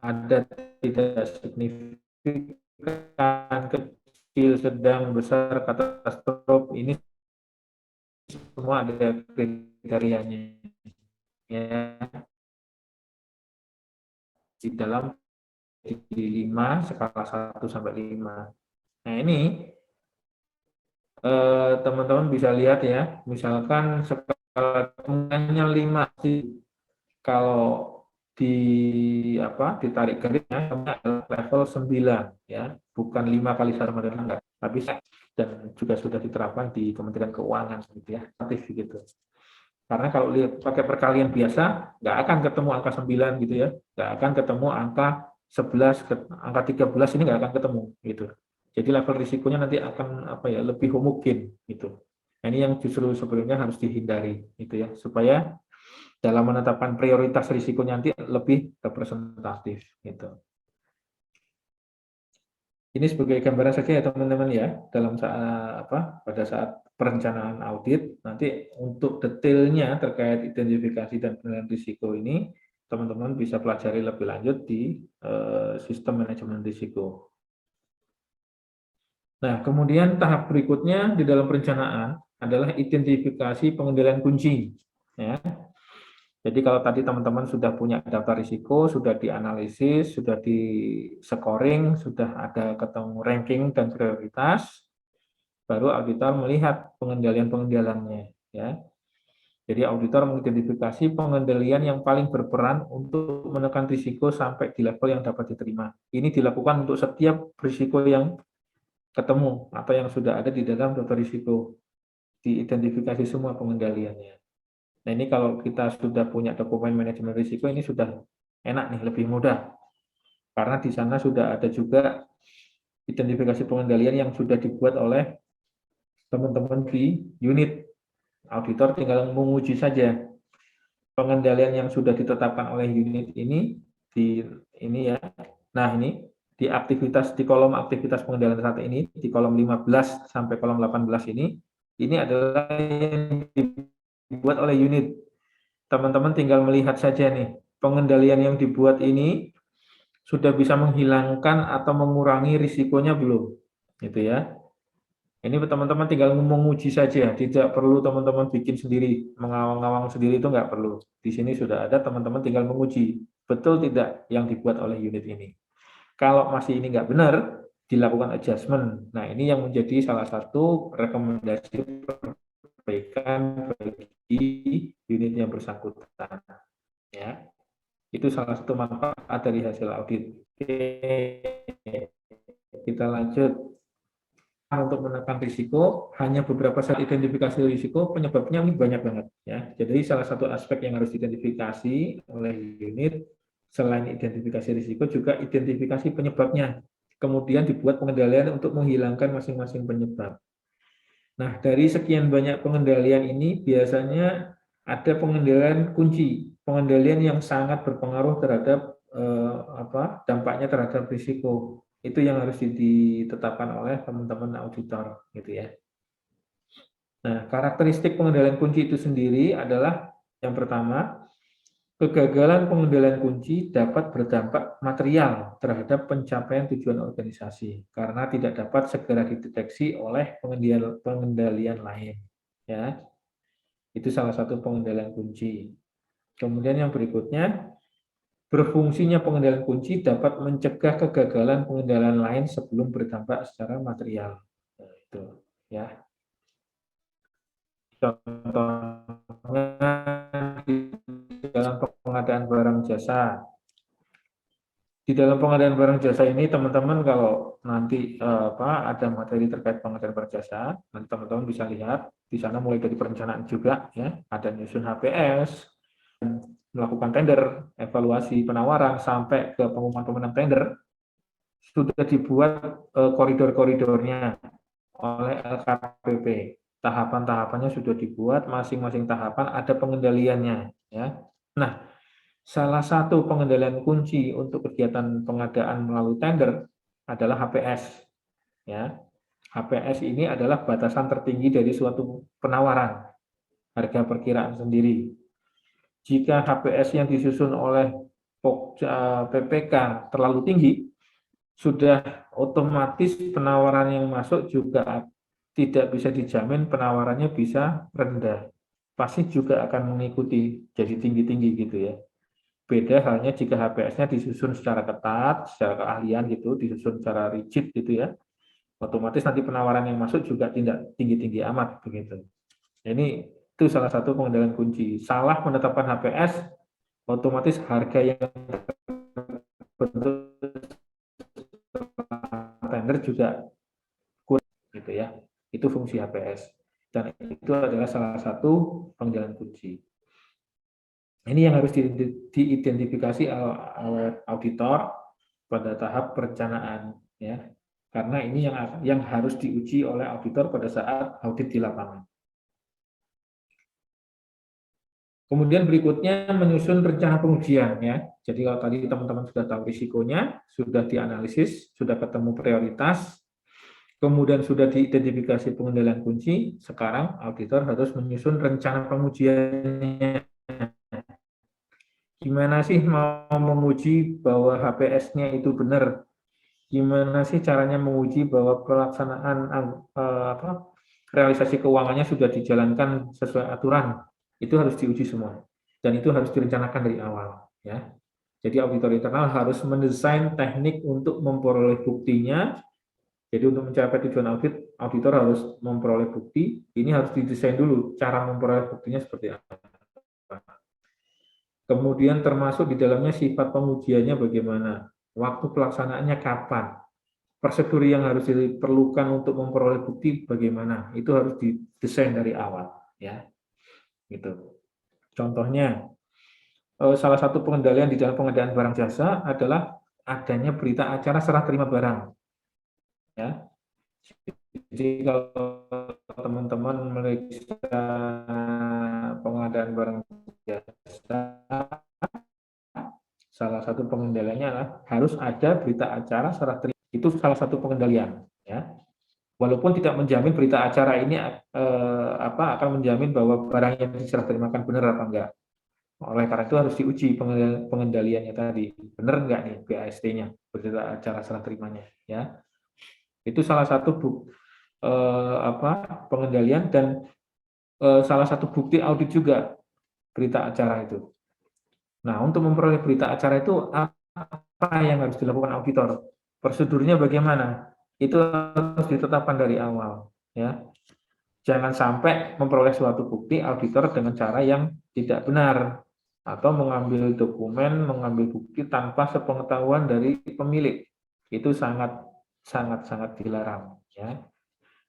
Ada tidak signifikan, kecil, sedang, besar, katastrof, ini semua ada kriterianya. Ya, di dalam 5 skala 1 sampai 5. Nah, ini teman-teman bisa lihat ya, misalkan skala kemungkinannya 5, kalau ditarik garisnya adalah level 9 ya, bukan 5 kali sama dengan enggak, tapi dan juga sudah diterapkan di Kementerian Keuangan gitu ya, aktif gitu. Karena kalau lihat pakai perkalian biasa, nggak akan ketemu angka 9 gitu ya, nggak akan ketemu angka 11, angka 13 ini nggak akan ketemu gitu. Jadi level risikonya nanti akan lebih homogen gitu. Nah, ini yang justru sebenarnya harus dihindari gitu ya, supaya dalam menetapkan prioritas risikonya nanti lebih representatif gitu. Ini sebagai gambaran saja ya teman-teman ya, dalam pada saat perencanaan audit, nanti untuk detailnya terkait identifikasi dan penilaian risiko ini, teman-teman bisa pelajari lebih lanjut di sistem manajemen risiko. Nah, kemudian tahap berikutnya di dalam perencanaan adalah identifikasi pengendalian kunci. Ya. Jadi kalau tadi teman-teman sudah punya daftar risiko, sudah dianalisis, sudah di scoring, sudah ada ketemu ranking dan prioritas, baru auditor melihat pengendalian-pengendaliannya. Ya. Jadi auditor mengidentifikasi pengendalian yang paling berperan untuk menekan risiko sampai di level yang dapat diterima. Ini dilakukan untuk setiap risiko yang ketemu atau yang sudah ada di dalam daftar risiko. Diidentifikasi semua pengendaliannya. Nah, ini kalau kita sudah punya dokumen manajemen risiko, ini sudah enak nih, lebih mudah. Karena di sana sudah ada juga identifikasi pengendalian yang sudah dibuat oleh teman-teman di unit. Auditor tinggal menguji saja. pengendalian yang sudah ditetapkan oleh unit ini ya. Nah, ini di kolom aktivitas pengendalian saat ini di kolom 15 sampai kolom 18 ini adalah yang dibuat oleh unit. Teman-teman tinggal melihat saja nih, pengendalian yang dibuat ini sudah bisa menghilangkan atau mengurangi risikonya belum, gitu ya. Ini teman-teman tinggal menguji saja, tidak perlu teman-teman bikin sendiri, mengawang-awang sendiri itu nggak perlu. Di sini sudah ada, teman-teman tinggal menguji, betul tidak yang dibuat oleh unit ini. Kalau masih ini nggak benar, dilakukan adjustment. Nah, ini yang menjadi salah satu rekomendasi perbaikan bagi unit yang bersangkutan. Ya, itu salah satu manfaat dari hasil audit. Oke, kita lanjut. Untuk menekan risiko, hanya beberapa saat identifikasi risiko, penyebabnya ini banyak banget ya. Jadi salah satu aspek yang harus diidentifikasi oleh unit selain identifikasi risiko juga identifikasi penyebabnya. Kemudian dibuat pengendalian untuk menghilangkan masing-masing penyebab. Nah, dari sekian banyak pengendalian ini biasanya ada pengendalian kunci, pengendalian yang sangat berpengaruh terhadap dampaknya terhadap risiko. Itu yang harus ditetapkan oleh teman-teman auditor, gitu ya. Nah, karakteristik pengendalian kunci itu sendiri adalah yang pertama, kegagalan pengendalian kunci dapat berdampak material terhadap pencapaian tujuan organisasi karena tidak dapat segera dideteksi oleh pengendalian lain. Ya, itu salah satu pengendalian kunci. Kemudian yang berikutnya, berfungsinya pengendalian kunci dapat mencegah kegagalan pengendalian lain sebelum berdampak secara material. Nah, itu ya. Contohnya di dalam pengadaan barang jasa. Di dalam pengadaan barang jasa ini teman-teman kalau nanti ada materi terkait pengadaan barang jasa, nanti teman-teman bisa lihat di sana mulai dari perencanaan juga ya, ada nyusun HPS, melakukan tender, evaluasi penawaran, sampai ke pengumuman pemenang tender, sudah dibuat koridor-koridornya oleh LKPP. Tahapan-tahapannya sudah dibuat, masing-masing tahapan ada pengendaliannya. Ya. Nah, salah satu pengendalian kunci untuk kegiatan pengadaan melalui tender adalah HPS. Ya. HPS ini adalah batasan tertinggi dari suatu penawaran, harga perkiraan sendiri. Jika HPS yang disusun oleh PPK terlalu tinggi, sudah otomatis penawaran yang masuk juga tidak bisa dijamin penawarannya bisa rendah. Pasti juga akan mengikuti jadi tinggi-tinggi gitu ya. Beda halnya jika HPS-nya disusun secara ketat, secara keahlian gitu, disusun secara rigid gitu ya. Otomatis nanti penawaran yang masuk juga tidak tinggi-tinggi amat begitu. Ini itu salah satu pengendalian kunci. Salah menetapkan HPS, otomatis harga yang terbentuk tender juga kurang gitu ya. Itu fungsi HPS. Dan itu adalah salah satu pengendalian kunci. Ini yang harus diidentifikasi oleh auditor pada tahap perencanaan ya. Karena ini yang harus diuji oleh auditor pada saat audit di lapangan. Kemudian berikutnya menyusun rencana pengujian ya. Jadi kalau tadi teman-teman sudah tahu risikonya, sudah dianalisis, sudah ketemu prioritas, kemudian sudah diidentifikasi pengendalian kunci, sekarang auditor harus menyusun rencana pengujiannya. Gimana sih mau menguji bahwa HPS-nya itu benar? Gimana sih caranya menguji bahwa pelaksanaan realisasi keuangannya sudah dijalankan sesuai aturan? Itu harus diuji semua, dan itu harus direncanakan dari awal ya. Jadi auditor internal harus mendesain teknik untuk memperoleh buktinya. Jadi untuk mencapai tujuan audit, auditor harus memperoleh bukti. Ini harus didesain dulu cara memperoleh buktinya seperti apa. Kemudian termasuk di dalamnya sifat pengujiannya bagaimana, waktu pelaksanaannya kapan, prosedur yang harus diperlukan untuk memperoleh bukti bagaimana. Itu harus didesain dari awal ya. Gitu. Contohnya, salah satu pengendalian di dalam pengadaan barang jasa adalah adanya berita acara serah terima barang. Ya. Jadi kalau teman-teman meriksa pengadaan barang biasa, salah satu pengendaliannya adalah harus ada berita acara serah terima. Itu salah satu pengendalian, ya. Walaupun tidak menjamin berita acara ini akan menjamin bahwa barang yang diserah terimakan benar apa enggak. Oleh karena itu harus diuji pengendaliannya tadi, benar enggak nih BAST-nya, berita acara serah terimanya, ya. Itu salah satu pengendalian dan salah satu bukti audit juga berita acara itu. Nah, untuk memperoleh berita acara itu apa yang harus dilakukan auditor? Prosedurnya bagaimana? Itu harus ditetapkan dari awal, ya. Jangan sampai memperoleh suatu bukti auditor dengan cara yang tidak benar atau mengambil dokumen, mengambil bukti tanpa sepengetahuan dari pemilik. Itu sangat dilarang, ya.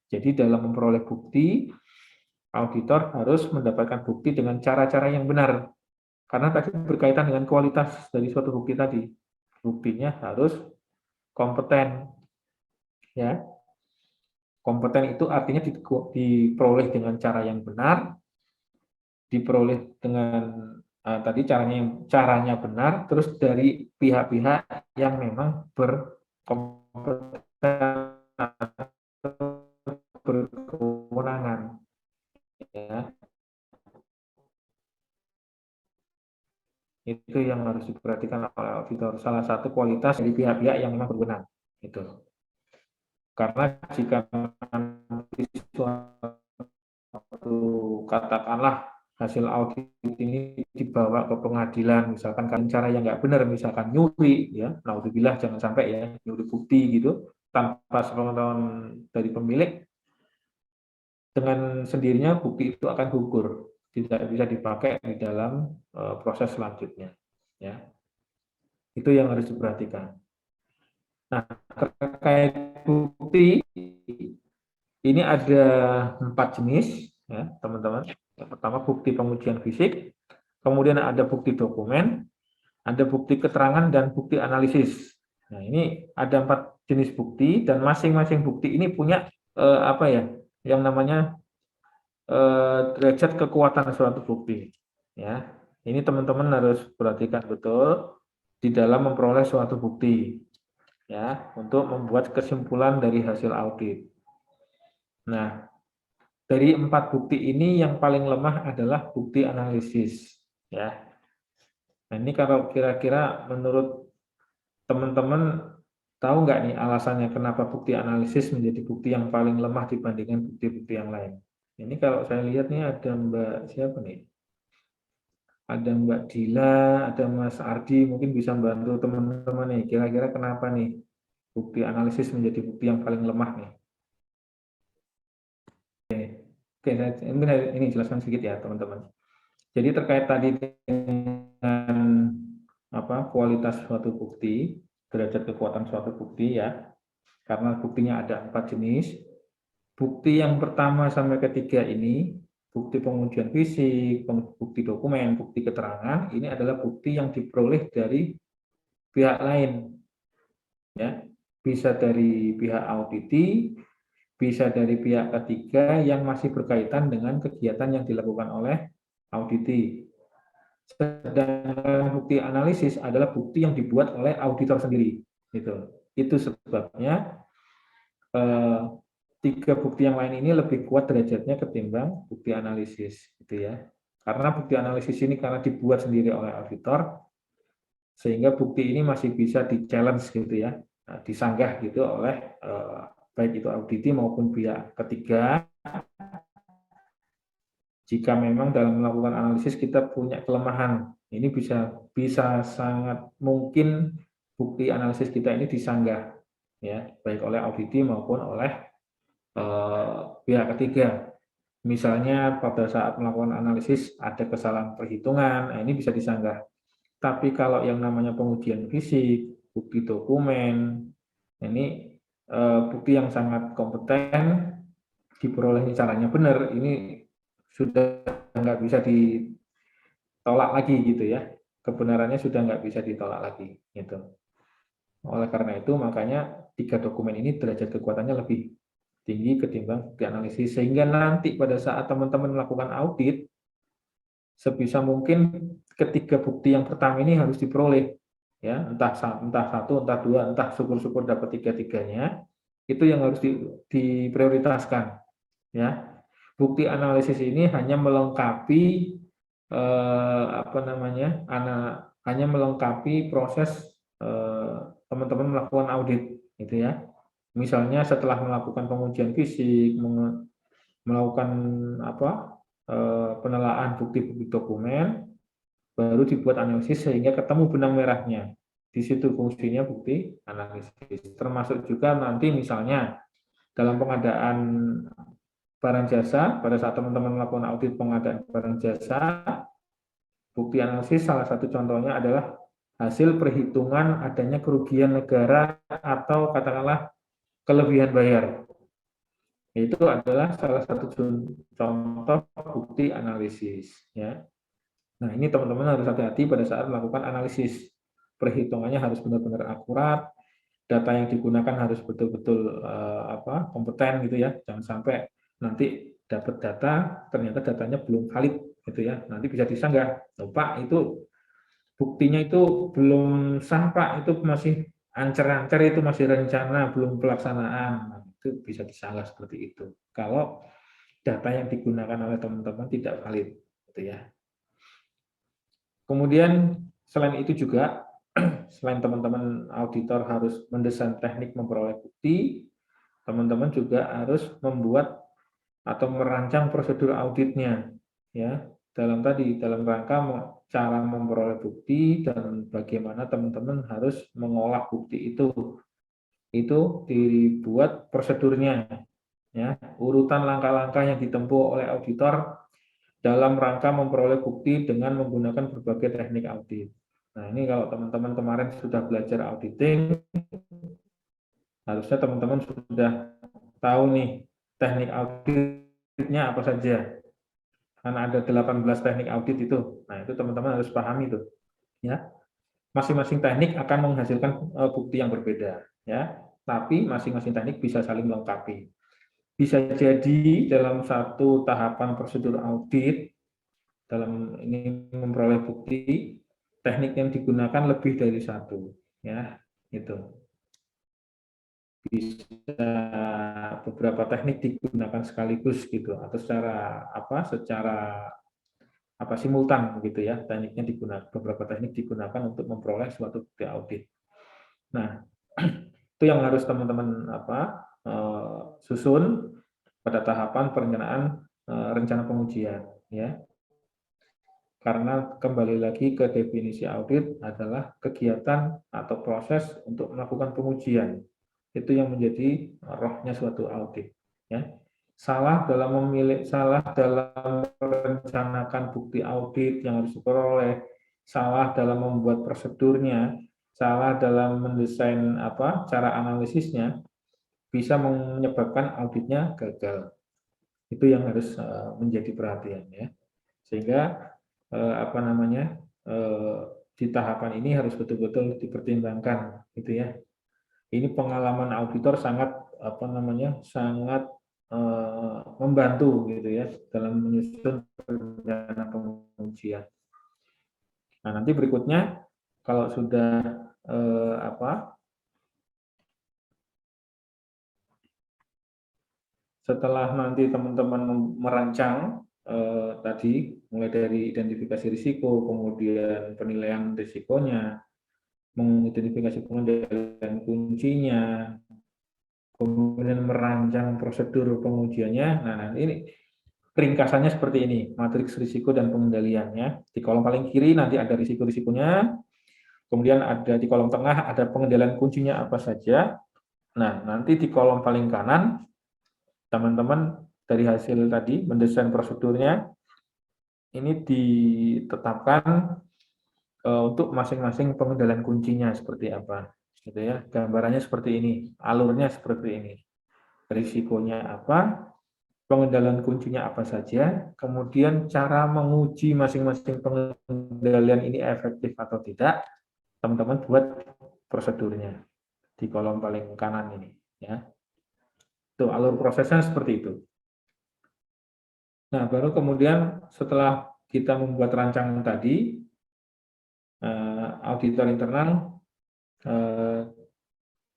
Jadi dalam memperoleh bukti, auditor harus mendapatkan bukti dengan cara-cara yang benar. Karena tadi berkaitan dengan kualitas dari suatu bukti tadi. Buktinya harus kompeten, ya. Kompeten itu artinya diperoleh dengan cara yang benar, diperoleh dengan tadi caranya benar, terus dari pihak-pihak yang memang berkompeten atau berkewenangan, ya. Itu yang harus diperhatikan oleh auditor. Salah satu kualitas dari pihak-pihak yang memang berwenang. Itu. Karena jika nanti suatu katakanlah hasil audit ini dibawa ke pengadilan, misalkan kan cara yang nggak benar, misalkan nyuri, ya, naudzubillah, jangan sampai ya nyuri bukti gitu tanpa sepengetahuan dari pemilik, dengan sendirinya bukti itu akan gugur, tidak bisa dipakai di dalam proses selanjutnya, ya. Itu yang harus diperhatikan. Nah, terkait bukti ini ada 4 jenis, ya teman-teman. Yang pertama bukti pengujian fisik, kemudian ada bukti dokumen, ada bukti keterangan dan bukti analisis. Nah, ini ada 4 jenis bukti dan masing-masing bukti ini punya yang namanya derajat kekuatan suatu bukti, ya. Ini teman-teman harus perhatikan betul di dalam memperoleh suatu bukti, ya, untuk membuat kesimpulan dari hasil audit. Nah, dari 4 bukti ini yang paling lemah adalah bukti analisis, ya. Nah, ini kalau kira-kira menurut teman-teman tahu nggak nih alasannya kenapa bukti analisis menjadi bukti yang paling lemah dibandingkan bukti-bukti yang lain? Ini kalau saya lihat nih ada Mbak siapa nih? Ada Mbak Dila, ada Mas Ardi, mungkin bisa membantu teman-teman nih. Kira-kira kenapa nih bukti analisis menjadi bukti yang paling lemah nih? Oke, ini jelaskan sedikit ya teman-teman. Jadi terkait tadi dengan kualitas suatu bukti, derajat kekuatan suatu bukti, ya. Karena buktinya ada 4 jenis. Bukti yang pertama sampai ketiga ini, bukti pengujian fisik, bukti dokumen, bukti keterangan, ini adalah bukti yang diperoleh dari pihak lain, ya. Bisa dari pihak auditi, bisa dari pihak ketiga yang masih berkaitan dengan kegiatan yang dilakukan oleh auditi. Sedangkan bukti analisis adalah bukti yang dibuat oleh auditor sendiri, gitu. Itu sebabnya 3 bukti yang lain ini lebih kuat derajatnya ketimbang bukti analisis, gitu ya. Karena bukti analisis ini karena dibuat sendiri oleh auditor, sehingga bukti ini masih bisa di-challenge gitu ya, disanggah gitu oleh baik itu auditi maupun pihak ketiga. Jika memang dalam melakukan analisis kita punya kelemahan, ini bisa sangat mungkin bukti analisis kita ini disanggah, ya, baik oleh auditi maupun oleh pihak ketiga. Misalnya pada saat melakukan analisis ada kesalahan perhitungan, ini bisa disanggah. Tapi kalau yang namanya pengujian fisik, bukti dokumen, ini bukti yang sangat kompeten, diperoleh caranya benar, ini sudah nggak bisa ditolak lagi gitu ya. Kebenarannya sudah nggak bisa ditolak lagi gitu. Oleh karena itu makanya 3 dokumen ini derajat kekuatannya lebih tinggi ketimbang bukti analisis, sehingga nanti pada saat teman-teman melakukan audit, sebisa mungkin ketiga bukti yang pertama ini harus diperoleh, ya, entah satu, entah dua, entah syukur-syukur dapat tiga-tiganya, itu yang harus diprioritaskan, ya. Bukti analisis ini hanya melengkapi hanya melengkapi proses teman-teman melakukan audit, gitu ya. Misalnya setelah melakukan pengujian fisik, melakukan penelaahan bukti-bukti dokumen, baru dibuat analisis sehingga ketemu benang merahnya. Di situ fungsinya bukti analisis. Termasuk juga nanti misalnya dalam pengadaan barang jasa, pada saat teman-teman melakukan audit pengadaan barang jasa, bukti analisis salah satu contohnya adalah hasil perhitungan adanya kerugian negara atau katakanlah kelebihan bayar. Itu adalah salah satu contoh bukti analisis, ya. Nah, ini teman-teman harus hati-hati pada saat melakukan analisis. Perhitungannya harus benar-benar akurat, data yang digunakan harus betul-betul kompeten, gitu ya. Jangan sampai nanti dapat data ternyata datanya belum valid, gitu ya. Nanti bisa disanggah, Pak, itu buktinya itu belum sah, Pak, itu masih ancer-ancer, itu masih rencana, belum pelaksanaan. Nah, itu bisa disanggah seperti itu. Kalau data yang digunakan oleh teman-teman tidak valid, gitu ya. Kemudian selain itu juga, selain teman-teman auditor harus mendesain teknik memperoleh bukti, teman-teman juga harus membuat atau merancang prosedur auditnya, ya, dalam rangka cara memperoleh bukti dan bagaimana teman-teman harus mengolah bukti itu dibuat prosedurnya, ya, urutan langkah-langkah yang ditempuh oleh auditor dalam rangka memperoleh bukti dengan menggunakan berbagai teknik audit. Nah, ini kalau teman-teman kemarin sudah belajar auditing, harusnya teman-teman sudah tahu nih teknik auditnya apa saja. Karena ada 18 teknik audit itu. Nah, itu teman-teman harus pahami itu, ya. Masing-masing teknik akan menghasilkan bukti yang berbeda, ya. Tapi masing-masing teknik bisa saling melengkapi. Bisa jadi dalam satu tahapan prosedur audit, dalam ini memperoleh bukti, teknik yang digunakan lebih dari satu, ya, itu. Bisa beberapa teknik digunakan sekaligus gitu, atau secara simultan gitu ya, tekniknya digunakan, beberapa teknik digunakan untuk memperoleh suatu bukti audit. Nah, itu yang harus teman-teman susun pada tahapan perencanaan rencana pengujian, ya. Karena kembali lagi ke definisi audit adalah kegiatan atau proses untuk melakukan pengujian. Itu yang menjadi rohnya suatu audit, ya. Salah dalam merencanakan bukti audit yang harus diperoleh, salah dalam membuat prosedurnya, salah dalam mendesain cara analisisnya, bisa menyebabkan auditnya gagal. Itu yang harus menjadi perhatian, ya. Sehingga di tahapan ini harus betul-betul dipertimbangkan, gitu ya. Ini pengalaman auditor sangat sangat membantu, gitu ya, dalam menyusun rencana pengujian. Nah, nanti berikutnya kalau sudah setelah nanti teman-teman merancang tadi, mulai dari identifikasi risiko, kemudian penilaian risikonya, mengidentifikasi pengendalian kuncinya, kemudian merancang prosedur pengujiannya. Nah, ini ringkasannya seperti ini, matriks risiko dan pengendaliannya. Di kolom paling kiri nanti ada risiko-risikonya, kemudian ada di kolom tengah ada pengendalian kuncinya apa saja. Nah, nanti di kolom paling kanan, teman-teman dari hasil tadi mendesain prosedurnya, ini ditetapkan untuk masing-masing pengendalian kuncinya seperti apa, gitu ya. Gambarannya seperti ini, alurnya seperti ini. Risikonya apa, pengendalian kuncinya apa saja, kemudian cara menguji masing-masing pengendalian ini efektif atau tidak, teman-teman buat prosedurnya di kolom paling kanan ini, ya. Itu alur prosesnya seperti itu. Nah, baru kemudian setelah kita membuat rancangan tadi, auditor internal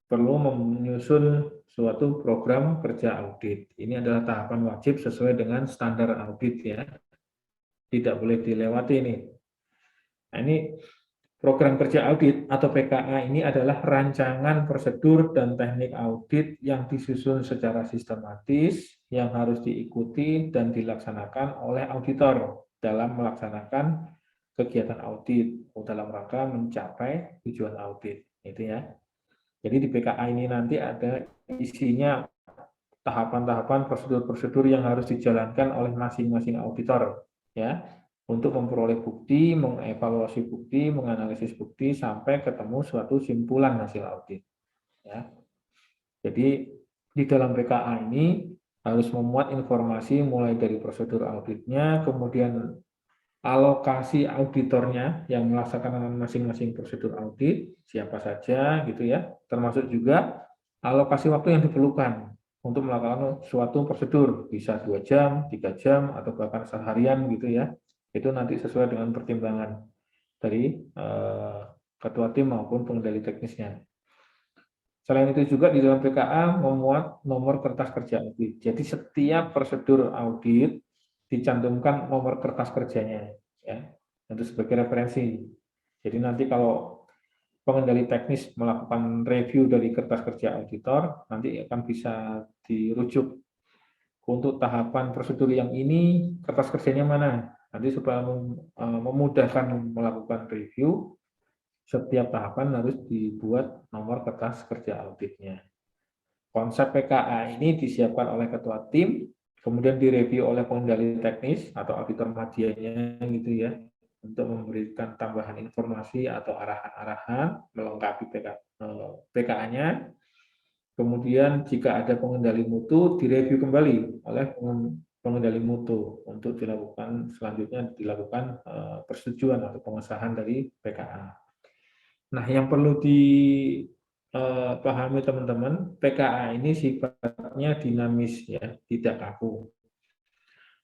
perlu menyusun suatu program kerja audit. Ini adalah tahapan wajib sesuai dengan standar audit ya. Tidak boleh dilewati ini. Nah, ini program kerja audit atau PKA ini adalah rancangan prosedur dan teknik audit yang disusun secara sistematis, yang harus diikuti dan dilaksanakan oleh auditor dalam melaksanakan kegiatan audit dalam rangka mencapai tujuan audit. Itu ya. Jadi di PKA ini nanti ada isinya tahapan-tahapan prosedur-prosedur yang harus dijalankan oleh masing-masing auditor ya untuk memperoleh bukti, mengevaluasi bukti, menganalisis bukti sampai ketemu suatu simpulan hasil audit ya. Jadi di dalam PKA ini harus memuat informasi mulai dari prosedur auditnya, kemudian alokasi auditornya yang melaksanakan masing-masing prosedur audit, siapa saja gitu ya, termasuk juga alokasi waktu yang diperlukan untuk melakukan suatu prosedur, bisa 2 jam, 3 jam, atau bahkan seharian gitu ya, itu nanti sesuai dengan pertimbangan dari ketua tim maupun pengendali teknisnya. Selain itu juga di dalam PKA memuat nomor kertas kerja audit, jadi setiap prosedur audit dicantumkan nomor kertas kerjanya ya untuk sebagai referensi. Jadi nanti kalau pengendali teknis melakukan review dari kertas kerja auditor, nanti akan bisa dirujuk untuk tahapan prosedur yang ini kertas kerjanya mana. Nanti supaya memudahkan melakukan review, setiap tahapan harus dibuat nomor kertas kerja auditnya. Konsep PKA ini disiapkan oleh ketua tim, kemudian direview oleh pengendali teknis atau auditor medianya gitu ya, untuk memberikan tambahan informasi atau arahan-arahan melengkapi PKA-nya. Kemudian jika ada pengendali mutu, direview kembali oleh pengendali mutu untuk dilakukan selanjutnya dilakukan persetujuan atau pengesahan dari PKA. Nah, yang perlu pahami teman-teman, PKA ini sifatnya dinamis ya, tidak kaku.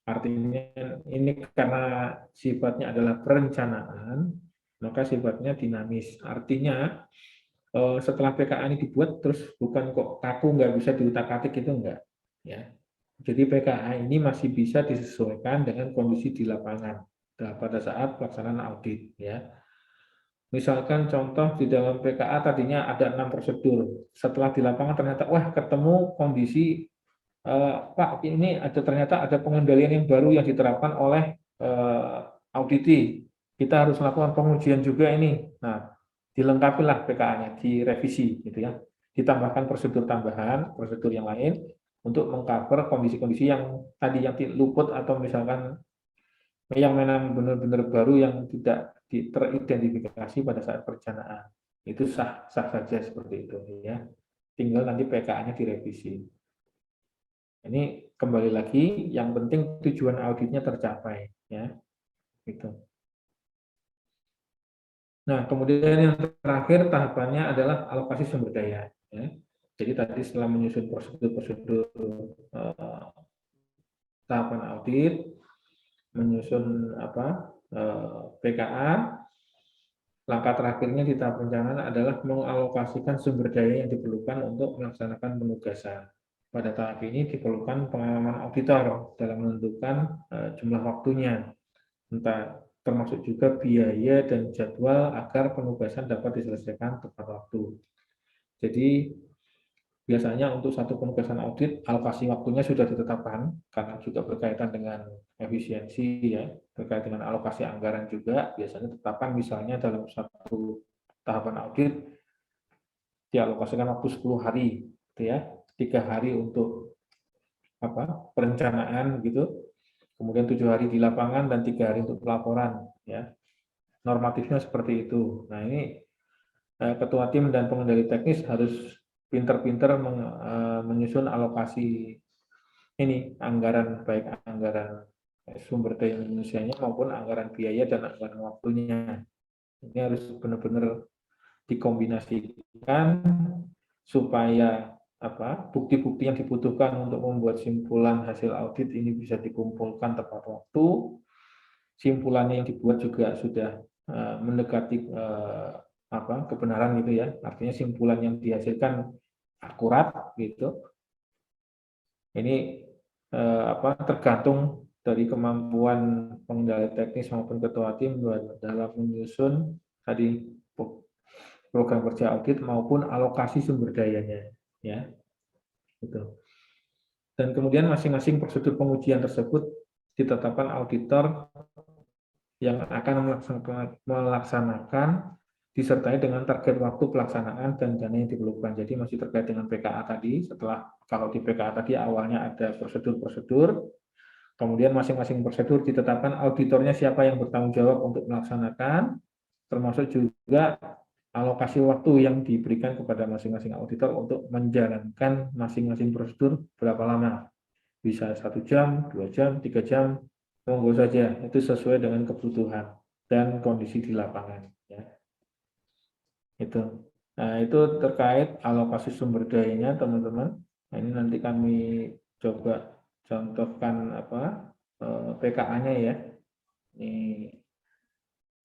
Artinya ini karena sifatnya adalah perencanaan, maka sifatnya dinamis. Artinya setelah PKA ini dibuat terus bukan kok kaku nggak bisa diutak-atik, itu enggak ya. Jadi PKA ini masih bisa disesuaikan dengan kondisi di lapangan pada saat pelaksanaan audit ya. Misalkan contoh di dalam PKA tadinya ada 6 prosedur, setelah di lapangan ternyata wah ketemu kondisi Pak ini ternyata ada pengendalian yang baru yang diterapkan oleh auditi, kita harus melakukan pengujian juga ini. Nah, dilengkapilah PKA-nya, direvisi gitu ya, ditambahkan prosedur tambahan, prosedur yang lain untuk mengcover kondisi-kondisi yang tadi yang luput atau misalkan yang memang benar-benar baru yang tidak teridentifikasi pada saat perencanaan. Itu sah saja seperti itu ya. Tinggal nanti PKA-nya direvisi. Ini kembali lagi yang penting tujuan auditnya tercapai ya. Gitu. Nah, kemudian yang terakhir tahapannya adalah alokasi sumber daya ya. Jadi tadi setelah menyusun prosedur-prosedur tahapan audit, menyusun PKA, langkah terakhirnya di tahap perencanaan adalah mengalokasikan sumber daya yang diperlukan untuk melaksanakan penugasan. Pada tahap ini diperlukan pengalaman auditor dalam menentukan jumlah waktunya, termasuk juga biaya dan jadwal agar penugasan dapat diselesaikan tepat waktu. Jadi biasanya untuk satu penugasan audit, alokasi waktunya sudah ditetapkan, karena juga berkaitan dengan efisiensi, ya, berkaitan dengan alokasi anggaran juga, biasanya ditetapkan misalnya dalam satu tahapan audit, dialokasikan waktu 10 hari, gitu ya, 3 hari untuk perencanaan, gitu, kemudian 7 hari di lapangan, dan 3 hari untuk pelaporan, ya. Normatifnya seperti itu. Nah, ini ketua tim dan pengendali teknis harus pinter-pinter menyusun alokasi ini anggaran, baik anggaran sumber daya manusianya maupun anggaran biaya dan anggaran waktunya. Ini harus benar-benar dikombinasikan supaya bukti-bukti yang dibutuhkan untuk membuat simpulan hasil audit ini bisa dikumpulkan tepat waktu, simpulannya yang dibuat juga sudah mendekati kebenaran gitu ya. Artinya simpulan yang dihasilkan akurat gitu. Ini tergantung dari kemampuan pengendali teknis maupun ketua tim dalam menyusun tadi program kerja audit maupun alokasi sumber dayanya, ya. Gitu. Dan kemudian masing-masing prosedur pengujian tersebut ditetapkan auditor yang akan melaksanakan disertai dengan target waktu pelaksanaan dan dana yang diperlukan. Jadi masih terkait dengan PKA tadi. Setelah kalau di PKA tadi awalnya ada prosedur-prosedur, kemudian masing-masing prosedur ditetapkan auditornya siapa yang bertanggung jawab untuk melaksanakan, termasuk juga alokasi waktu yang diberikan kepada masing-masing auditor untuk menjalankan masing-masing prosedur berapa lama. Bisa 1 jam, 2 jam, 3 jam, monggo saja. Itu sesuai dengan kebutuhan dan kondisi di lapangan. Ya. Itu terkait alokasi sumber dayanya, teman-teman. Nah, ini nanti kami coba contohkan PKA-nya ya.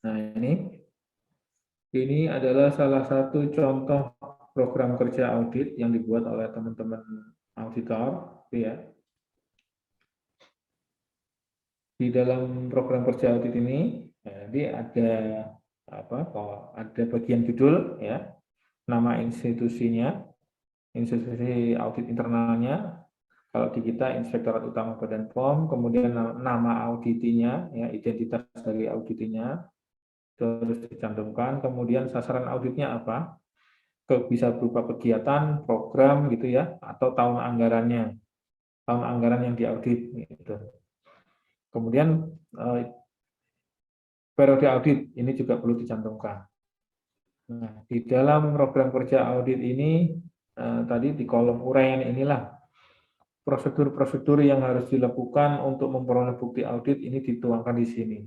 Nah, ini adalah salah satu contoh program kerja audit yang dibuat oleh teman-teman auditor, ya. Di dalam program kerja audit ini, jadi ada bagian judul, ya, nama institusinya, institusi audit internalnya. Kalau di kita Inspektorat Utama Badan POM, kemudian nama auditinya, ya, identitas dari auditinya, terus dicantumkan, kemudian sasaran auditnya apa, bisa berupa kegiatan, program gitu ya, atau tahun anggaran yang diaudit gitu. Kemudian periode audit ini juga perlu dicantumkan. Nah, di dalam program kerja audit ini tadi di kolom uraian inilah prosedur-prosedur yang harus dilakukan untuk memperoleh bukti audit ini dituangkan di sini,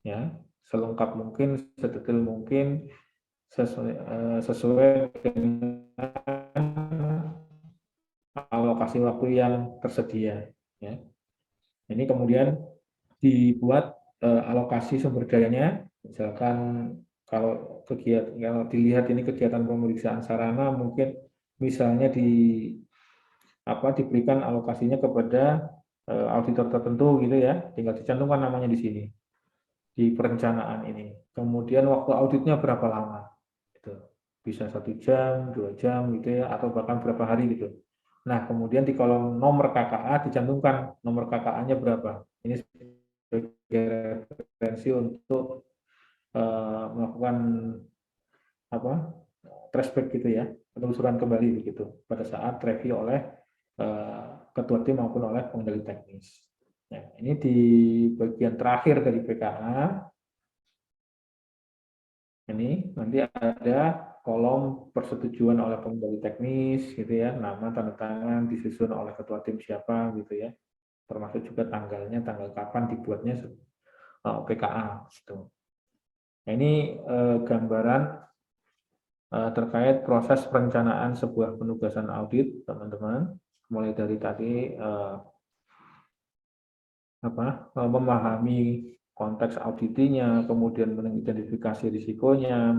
ya, selengkap mungkin, sedetail mungkin, sesuai dengan alokasi waktu yang tersedia. Ya. Ini kemudian dibuat alokasi sumber dayanya, misalkan kalau dilihat ini kegiatan pemeriksaan sarana, mungkin misalnya diberikan alokasinya kepada auditor tertentu gitu ya, tinggal dicantumkan namanya di sini di perencanaan ini. Kemudian waktu auditnya berapa lama? Gitu. Bisa 1 jam, 2 jam gitu ya, atau bahkan berapa hari gitu. Nah, kemudian di kolom nomor KKA dicantumkan nomor KKA-nya berapa. Ini sebagai referensi untuk melakukan flashback gitu ya, penelusuran kembali begitu pada saat review oleh ketua tim maupun oleh pengendali teknis. Nah, ini di bagian terakhir dari PKA. Ini nanti ada kolom persetujuan oleh pengendali teknis gitu ya, nama, tanda tangan, disusun oleh ketua tim siapa gitu ya, termasuk juga tanggalnya, tanggal kapan dibuatnya PKA gitu. Nah, ini gambaran terkait proses perencanaan sebuah penugasan audit, teman-teman. Mulai dari tadi memahami konteks auditinya, kemudian mengidentifikasi risikonya,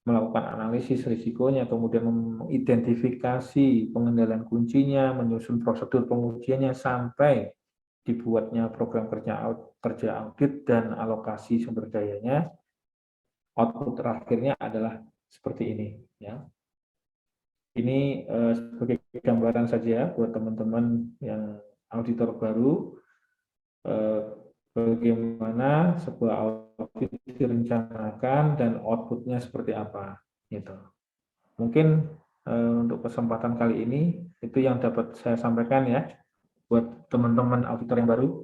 melakukan analisis risikonya, kemudian mengidentifikasi pengendalian kuncinya, menyusun prosedur pengujiannya, sampai dibuatnya program kerja audit dan alokasi sumber dayanya. Output terakhirnya adalah seperti ini, ya. Ini sebagai gambaran saja buat teman-teman yang auditor baru, bagaimana sebuah audit direncanakan dan outputnya seperti apa, gitu. Mungkin untuk kesempatan kali ini itu yang dapat saya sampaikan ya buat teman-teman auditor yang baru.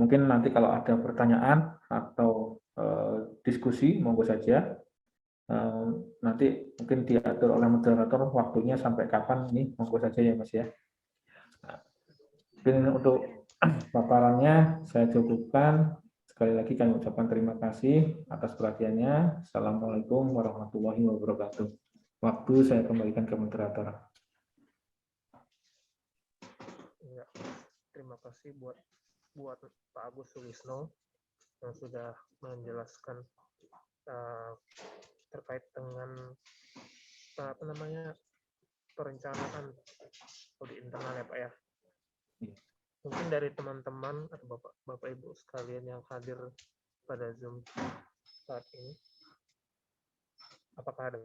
Mungkin nanti kalau ada pertanyaan atau diskusi, monggo saja. Nanti mungkin diatur oleh moderator waktunya sampai kapan ini, monggo saja ya Mas ya. Mungkin untuk paparannya saya cukupkan. Sekali lagi kami ucapkan terima kasih atas perhatiannya. Assalamualaikum warahmatullahi wabarakatuh. Waktu saya kembalikan ke moderator. Ya, terima kasih buat Pak Agus Sulisno yang sudah menjelaskan terkait dengan perencanaan audit internal ya Pak ya. Mungkin dari teman-teman atau Bapak Ibu sekalian yang hadir pada Zoom saat ini, apakah ada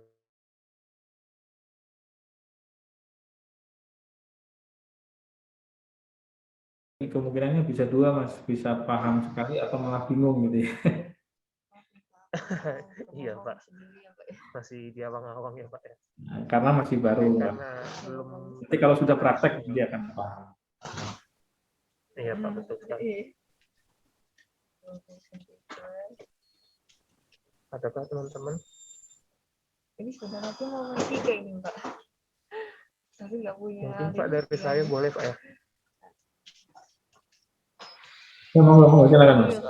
kemungkinannya bisa dua, Mas, bisa paham sekali atau malah bingung gitu ya. iya Pak, masih di awang-awang ya Pak ya. Karena masih baru. Karena belum. Nanti kalau sudah praktek dia akan paham. Iya Pak, betul sekali. Adakah teman-teman? Ini sebenarnya mau ngerti kayak ini Pak, tapi nggak punya. Mungkin Pak dari saya boleh Pak ya. Ya, mau silakan Mas.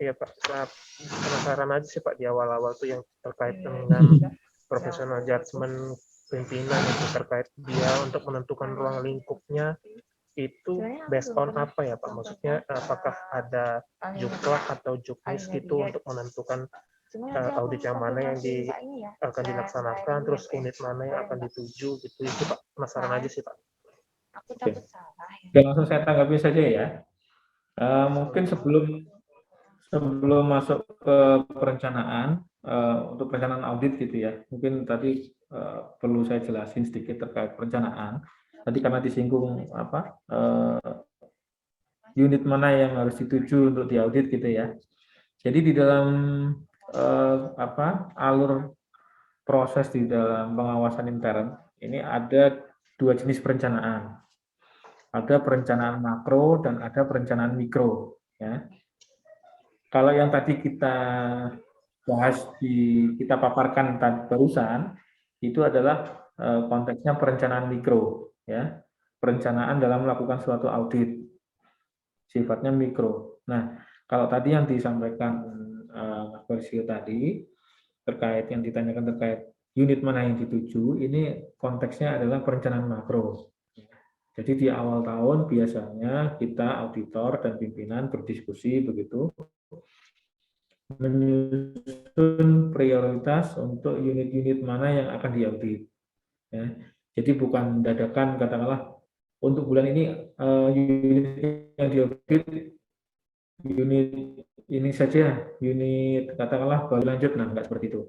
Iya Pak, saya penasaran aja sih Pak di awal-awal tuh yang terkait dengan professional judgment pimpinan itu terkait dia untuk menentukan ruang lingkupnya itu based on apa ya Pak? Maksudnya apakah ada juklak atau juknis gitu untuk menentukan audit yang mana yang akan dilaksanakan, terus unit mana yang akan dituju gitu. Itu Pak, penasaran aja sih Pak. Aku takut salah ya. Dan langsung saya tanggapi saja ya. Mungkin sebelum masuk ke perencanaan, untuk perencanaan audit gitu ya, mungkin tadi perlu saya jelasin sedikit terkait perencanaan. Tadi karena disinggung unit mana yang harus dituju untuk diaudit gitu ya. Jadi di dalam alur proses di dalam pengawasan intern ini ada dua jenis perencanaan. Ada perencanaan makro dan ada perencanaan mikro ya. Kalau yang tadi kita bahas kita paparkan barusan itu adalah konteksnya perencanaan mikro ya. Perencanaan dalam melakukan suatu audit sifatnya mikro. Nah, kalau tadi yang disampaikan Mas Persio tadi terkait yang ditanyakan terkait unit mana yang dituju, ini konteksnya adalah perencanaan makro. Jadi di awal tahun biasanya kita auditor dan pimpinan berdiskusi begitu menyusun prioritas untuk unit-unit mana yang akan diaudit. Ya. Jadi bukan dadakan katakanlah untuk bulan ini unit yang diaudit unit ini saja, unit katakanlah baru lanjut, nah enggak seperti itu.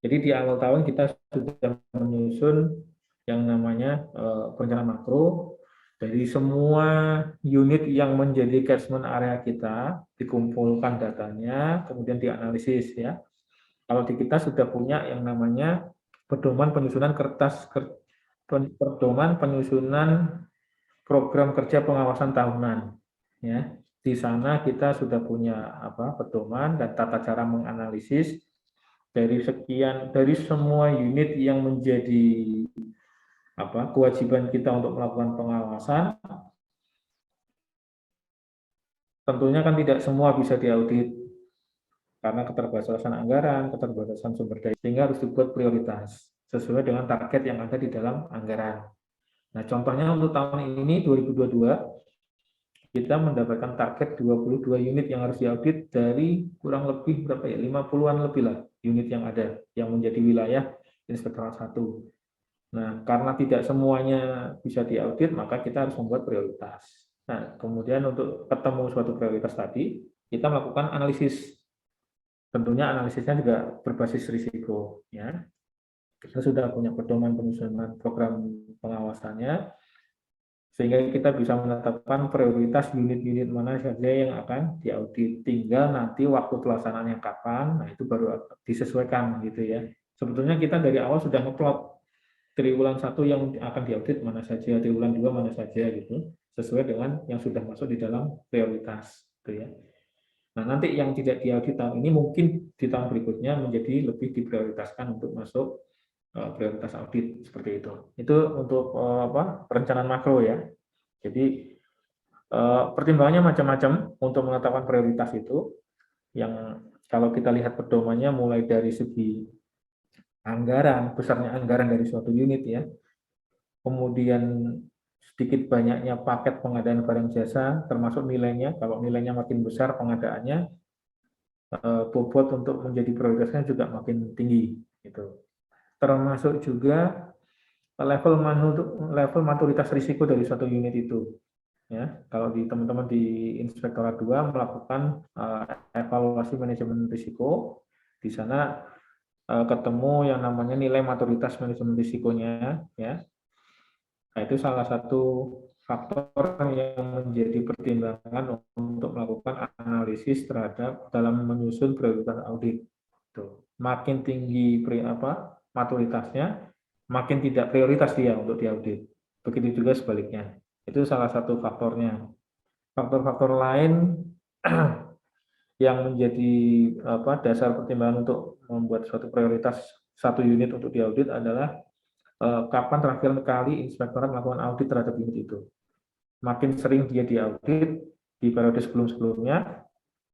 Jadi di awal tahun kita sudah menyusun yang namanya perencanaan makro dari semua unit yang menjadi catchment area kita, dikumpulkan datanya, kemudian dianalisis ya. Kalau di kita sudah punya yang namanya pedoman penyusunan pedoman penyusunan program kerja pengawasan tahunan ya. Di sana kita sudah punya pedoman dan tata cara menganalisis dari semua unit yang menjadi kewajiban kita untuk melakukan pengawasan. Tentunya kan tidak semua bisa diaudit karena keterbatasan anggaran, keterbatasan sumber daya, sehingga harus dibuat prioritas sesuai dengan target yang ada di dalam anggaran. Nah, contohnya untuk tahun ini 2022 kita mendapatkan target 22 unit yang harus diaudit dari kurang lebih 50-an lebih lah unit yang ada yang menjadi wilayah inspektorat 1. Nah, karena tidak semuanya bisa diaudit, maka kita harus membuat prioritas. Nah, kemudian untuk ketemu suatu prioritas tadi, kita melakukan analisis. Tentunya analisisnya juga berbasis risiko. Ya. Kita sudah punya pedoman penyusunan program pengawasannya, sehingga kita bisa menetapkan prioritas unit-unit mana saja yang akan diaudit. Tinggal nanti waktu pelaksanaannya kapan, nah itu baru disesuaikan gitu ya. Sebetulnya kita dari awal sudah ngeplot triwulan 1 yang akan diaudit mana saja, triwulan 2 mana saja gitu, sesuai dengan yang sudah masuk di dalam prioritas gitu ya. Nah, nanti yang tidak diaudit tahun ini mungkin di tahun berikutnya menjadi lebih diprioritaskan untuk masuk prioritas audit seperti itu. Itu untuk perencanaan makro ya. Jadi pertimbangannya macam-macam untuk menetapkan prioritas itu. Yang kalau kita lihat pedomannya mulai dari segi anggaran, besarnya anggaran dari suatu unit ya. Kemudian sedikit banyaknya paket pengadaan barang jasa, termasuk nilainya. Kalau nilainya makin besar pengadaannya, bobot untuk menjadi prioritasnya juga makin tinggi. Gitu. Termasuk juga level maturitas risiko dari suatu unit itu. Ya, kalau di teman-teman di Inspektorat 2 melakukan evaluasi manajemen risiko, di sana ketemu yang namanya nilai maturitas manajemen risikonya, ya. Nah, itu salah satu faktor yang menjadi pertimbangan untuk melakukan analisis terhadap dalam menyusun prioritas audit. Tuh. Makin tinggi maturitasnya, makin tidak prioritas dia untuk diaudit. Begitu juga sebaliknya. Itu salah satu faktornya. Faktor-faktor lain yang menjadi dasar pertimbangan untuk membuat suatu prioritas satu unit untuk diaudit adalah kapan terakhir kali inspektorat melakukan audit terhadap unit itu. Makin sering dia diaudit di periode sebelum-sebelumnya,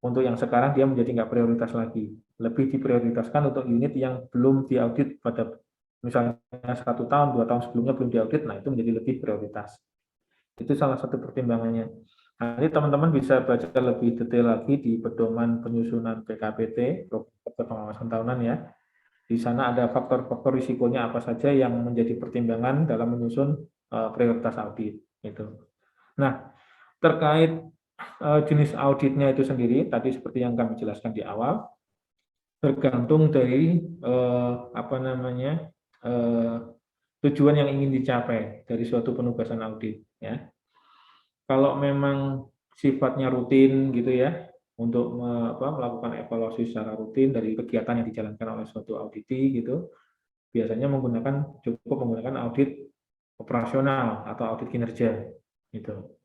untuk yang sekarang dia menjadi nggak prioritas lagi. Lebih diprioritaskan untuk unit yang belum diaudit pada misalnya 1 tahun, 2 tahun sebelumnya belum diaudit, nah itu menjadi lebih prioritas. Itu salah satu pertimbangannya. Nanti teman-teman bisa baca lebih detail lagi di pedoman penyusunan PKPT, Program Pengawasan Tahunan ya. Di sana ada faktor-faktor risikonya apa saja yang menjadi pertimbangan dalam menyusun prioritas audit. Gitu. Nah, terkait jenis auditnya itu sendiri, tadi seperti yang kami jelaskan di awal, tergantung dari tujuan yang ingin dicapai dari suatu penugasan audit. Ya. Kalau memang sifatnya rutin gitu ya, untuk melakukan evaluasi secara rutin dari kegiatan yang dijalankan oleh suatu auditi gitu, biasanya cukup menggunakan audit operasional atau audit kinerja gitu.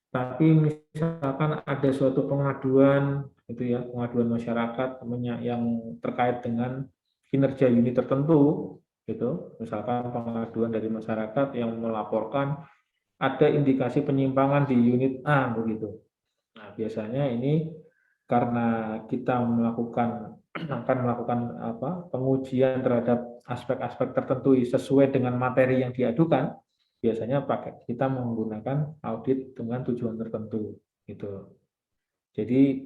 Tapi misalkan ada suatu pengaduan gitu ya, pengaduan masyarakat yang terkait dengan kinerja unit tertentu gitu, misalkan pengaduan dari masyarakat yang melaporkan ada indikasi penyimpangan di unit A begitu. Nah, biasanya ini karena kita akan melakukan pengujian terhadap aspek-aspek tertentu sesuai dengan materi yang diadukan, biasanya kita menggunakan audit dengan tujuan tertentu gitu. Jadi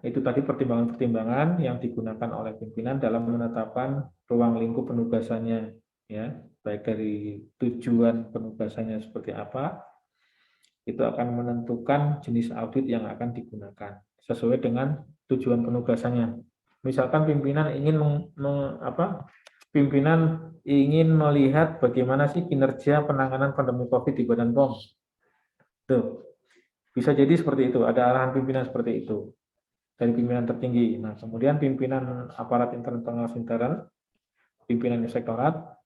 itu tadi pertimbangan-pertimbangan yang digunakan oleh pimpinan dalam menetapkan ruang lingkup penugasannya ya, baik dari tujuan penugasannya seperti apa, itu akan menentukan jenis audit yang akan digunakan sesuai dengan tujuan penugasannya. Misalkan pimpinan ingin melihat bagaimana sih kinerja penanganan pandemi COVID di Badan POM. Tuh. Bisa jadi seperti itu, ada arahan pimpinan seperti itu dari pimpinan tertinggi. Nah, kemudian pimpinan aparat internal pengawas intern, pimpinan inspektorat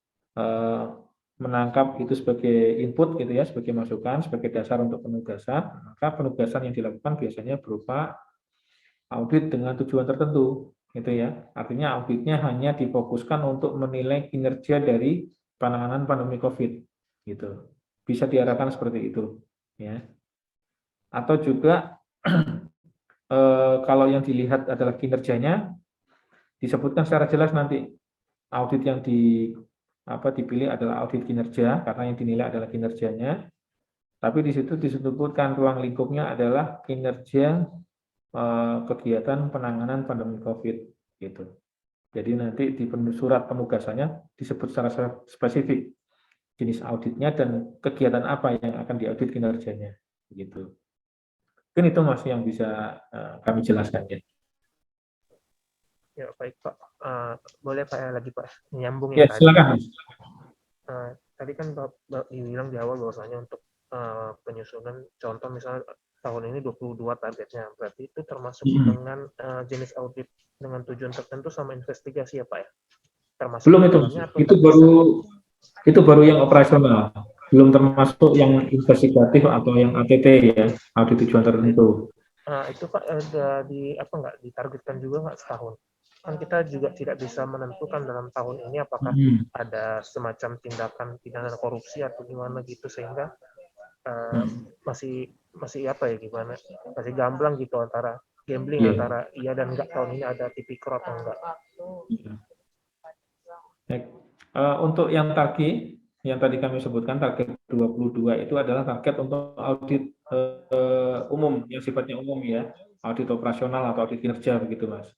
menangkap itu sebagai input gitu ya, sebagai masukan, sebagai dasar untuk penugasan. Maka penugasan yang dilakukan biasanya berupa audit dengan tujuan tertentu gitu ya. Artinya auditnya hanya difokuskan untuk menilai kinerja dari penanganan pandemi COVID gitu. Bisa diarahkan seperti itu ya. Atau juga kalau yang dilihat adalah kinerjanya, disebutkan secara jelas nanti audit yang dipilih adalah audit kinerja karena yang dinilai adalah kinerjanya. Tapi di situ disebutkan ruang lingkupnya adalah kinerja kegiatan penanganan pandemi COVID gitu. Jadi nanti di surat penugasannya disebut secara spesifik jenis auditnya dan kegiatan apa yang akan diaudit kinerjanya gitu. Mungkin itu Mas yang bisa kami jelaskan ya. Ya baik Pak, boleh Pak lagi Pak nyambung Ya yang tadi. silakan. Tadi kan Bapak dibilang di awal bahwasanya untuk penyusunan contoh misalnya tahun ini 22 targetnya, berarti itu termasuk dengan jenis audit dengan tujuan tertentu sama investigasi ya Pak ya? Termasuk belum itu baru yang operasional, belum termasuk yang investigatif atau yang ATT ya, audit tujuan tertentu. Itu Pak ada nggak ditargetkan juga nggak setahun? Kan kita juga tidak bisa menentukan dalam tahun ini apakah ada semacam tindakan pidana korupsi atau gimana gitu sehingga masih gimana? Masih gamblang gitu antara gambling antara iya dan enggak tahun ini ada tipikor atau enggak. Untuk yang tadi yang tadi kami sebutkan target 22 itu adalah target untuk audit umum, yang sifatnya umum ya, audit operasional atau audit kinerja begitu Mas.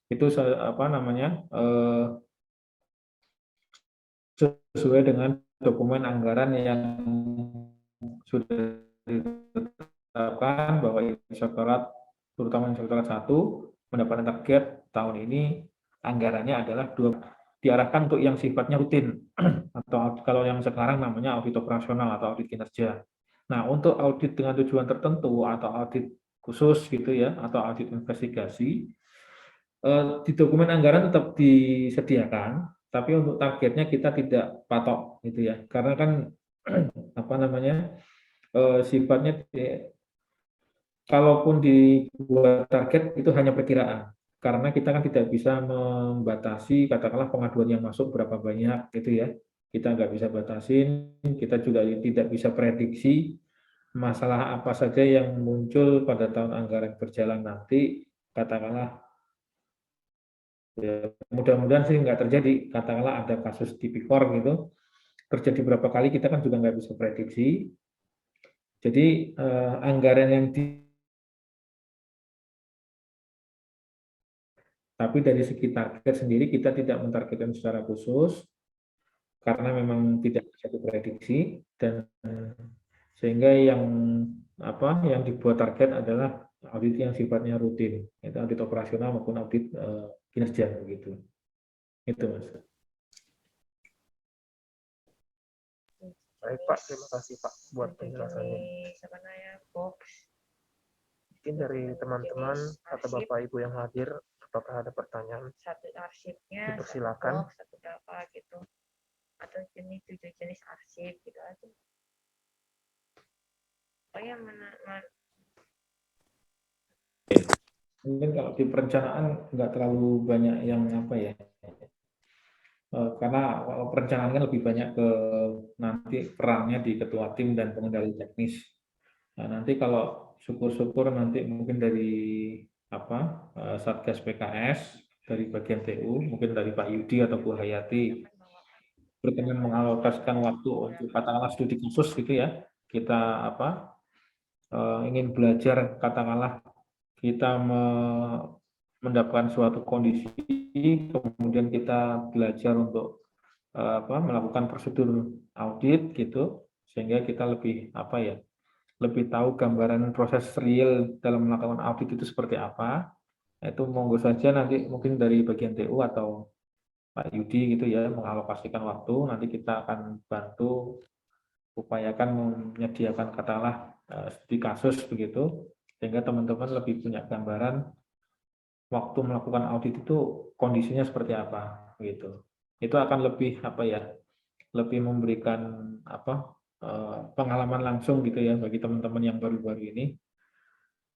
Itu apa namanya sesuai dengan dokumen anggaran yang sudah ditetapkan bahwa inspektorat, terutama inspektorat 1, mendapatkan target tahun ini anggarannya adalah diarahkan untuk yang sifatnya rutin atau kalau yang sekarang namanya audit operasional atau audit kinerja. Nah, untuk audit dengan tujuan tertentu atau audit khusus gitu ya, atau audit investigasi, di dokumen anggaran tetap disediakan, tapi untuk targetnya kita tidak patok gitu ya, karena kan apa namanya sifatnya kalaupun dibuat target itu hanya perkiraan, karena kita kan tidak bisa membatasi katakanlah pengaduan yang masuk berapa banyak gitu ya, kita nggak bisa batasin, kita juga tidak bisa prediksi masalah apa saja yang muncul pada tahun anggaran berjalan nanti, katakanlah ya, mudah-mudahan sih nggak terjadi, katakanlah ada kasus tipikor gitu, terjadi berapa kali kita kan juga nggak bisa prediksi. Jadi anggaran yang tapi dari segi target sendiri kita tidak mentargetkan secara khusus karena memang tidak bisa diprediksi, dan sehingga yang dibuat target adalah audit yang sifatnya rutin, itu audit operasional maupun audit kinerja begitu. Itu Mas. Baik Pak, terima kasih Pak buat penjelasannya. Mungkin dari teman-teman atau Bapak Ibu yang hadir, apakah ada pertanyaan? Satu arsipnya, Dipersilakan. satu apa gitu, atau jenis 7 jenis arsip gitu aja. Oh ya, mana Mungkin kalau di perencanaan nggak terlalu banyak yang apa ya, karena kalau perencanaan kan lebih banyak ke nanti perannya di ketua tim dan pengendali teknis. Nah, nanti kalau syukur-syukur nanti mungkin dari Satgas PKS, dari bagian TU, mungkin dari Pak Yudi atau Bu Hayati berkenan mengalokasikan waktu untuk katakanlah studi khusus gitu ya. Kita ingin belajar, katakanlah kita mendapatkan suatu kondisi, kemudian kita belajar untuk melakukan prosedur audit gitu, sehingga kita lebih lebih tahu gambaran proses real dalam melakukan audit itu seperti apa. Itu monggo saja nanti mungkin dari bagian TU atau Pak Yudi gitu ya mengalokasikan waktu, nanti kita akan bantu upayakan menyediakan katakanlah studi kasus begitu, sehingga teman-teman lebih punya gambaran waktu melakukan audit itu kondisinya seperti apa gitu. Itu akan lebih lebih memberikan pengalaman langsung gitu ya bagi teman-teman yang baru-baru ini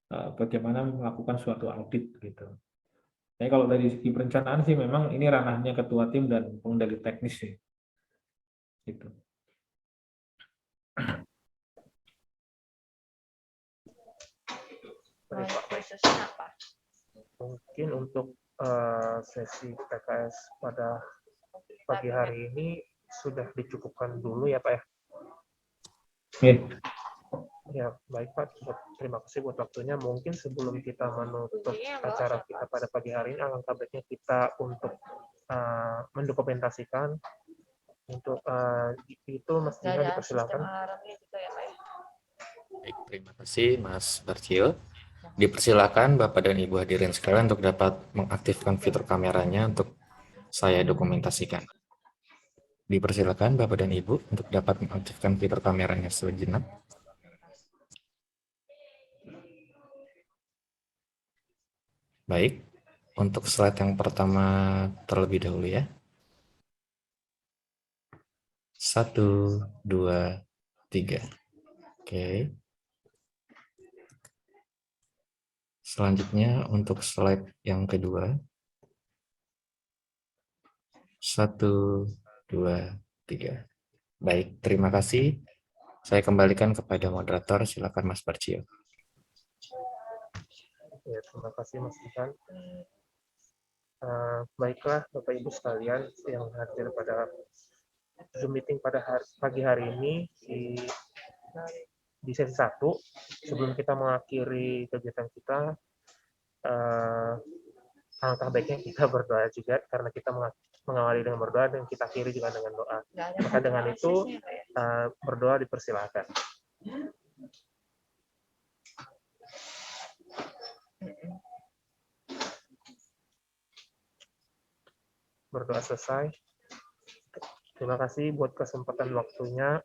bagaimana melakukan suatu audit gitu. Jadi kalau dari segi perencanaan sih memang ini ranahnya ketua tim dan pengendali teknis sih. Gitu. khususnya apa? Mungkin untuk sesi PKS pada pagi hari ini sudah dicukupkan dulu ya Pak ya. Yeah. Ya baik Pak, terima kasih buat waktunya. Mungkin sebelum kita menutup acara kita pada pagi hari ini, alangkah baiknya kita untuk mendokumentasikan untuk itu mestinya dipersilakan. Baik, terima kasih Mas Barcio. Dipersilakan Bapak dan Ibu hadirin sekalian untuk dapat mengaktifkan fitur kameranya untuk saya dokumentasikan. Dipersilakan Bapak dan Ibu untuk dapat mengaktifkan fitur kameranya sejenak. Baik, untuk slide yang pertama terlebih dahulu ya. 1, 2, 3. Oke. Selanjutnya untuk slide yang kedua. 1, 2, 3. Baik, terima kasih. Saya kembalikan kepada moderator. Silakan Mas Barcio. Ya, terima kasih Mas Ivan. Baiklah Bapak Ibu sekalian yang hadir pada Zoom meeting pada pagi hari ini di sesi 1. Sebelum kita mengakhiri kegiatan kita, alangkah baiknya kita berdoa juga, karena kita mengawali dengan berdoa dan kita akhiri juga dengan doa. Maka dengan itu berdoa dipersilakan. Berdoa selesai. Terima kasih buat kesempatan waktunya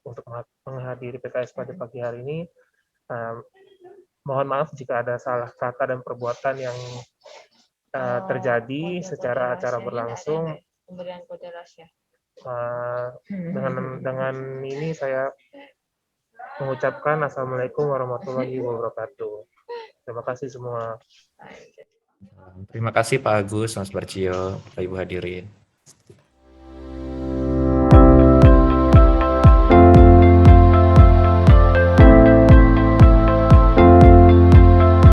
untuk menghadiri PKS pada pagi hari ini. Mohon maaf jika ada salah kata dan perbuatan yang terjadi secara acara berlangsung. Pemberian kode rahasia. Dengan ini saya mengucapkan Assalamualaikum warahmatullahi wabarakatuh. Terima kasih semua. Terima kasih Pak Agus, Mas Barcio, Bapak Ibu hadirin.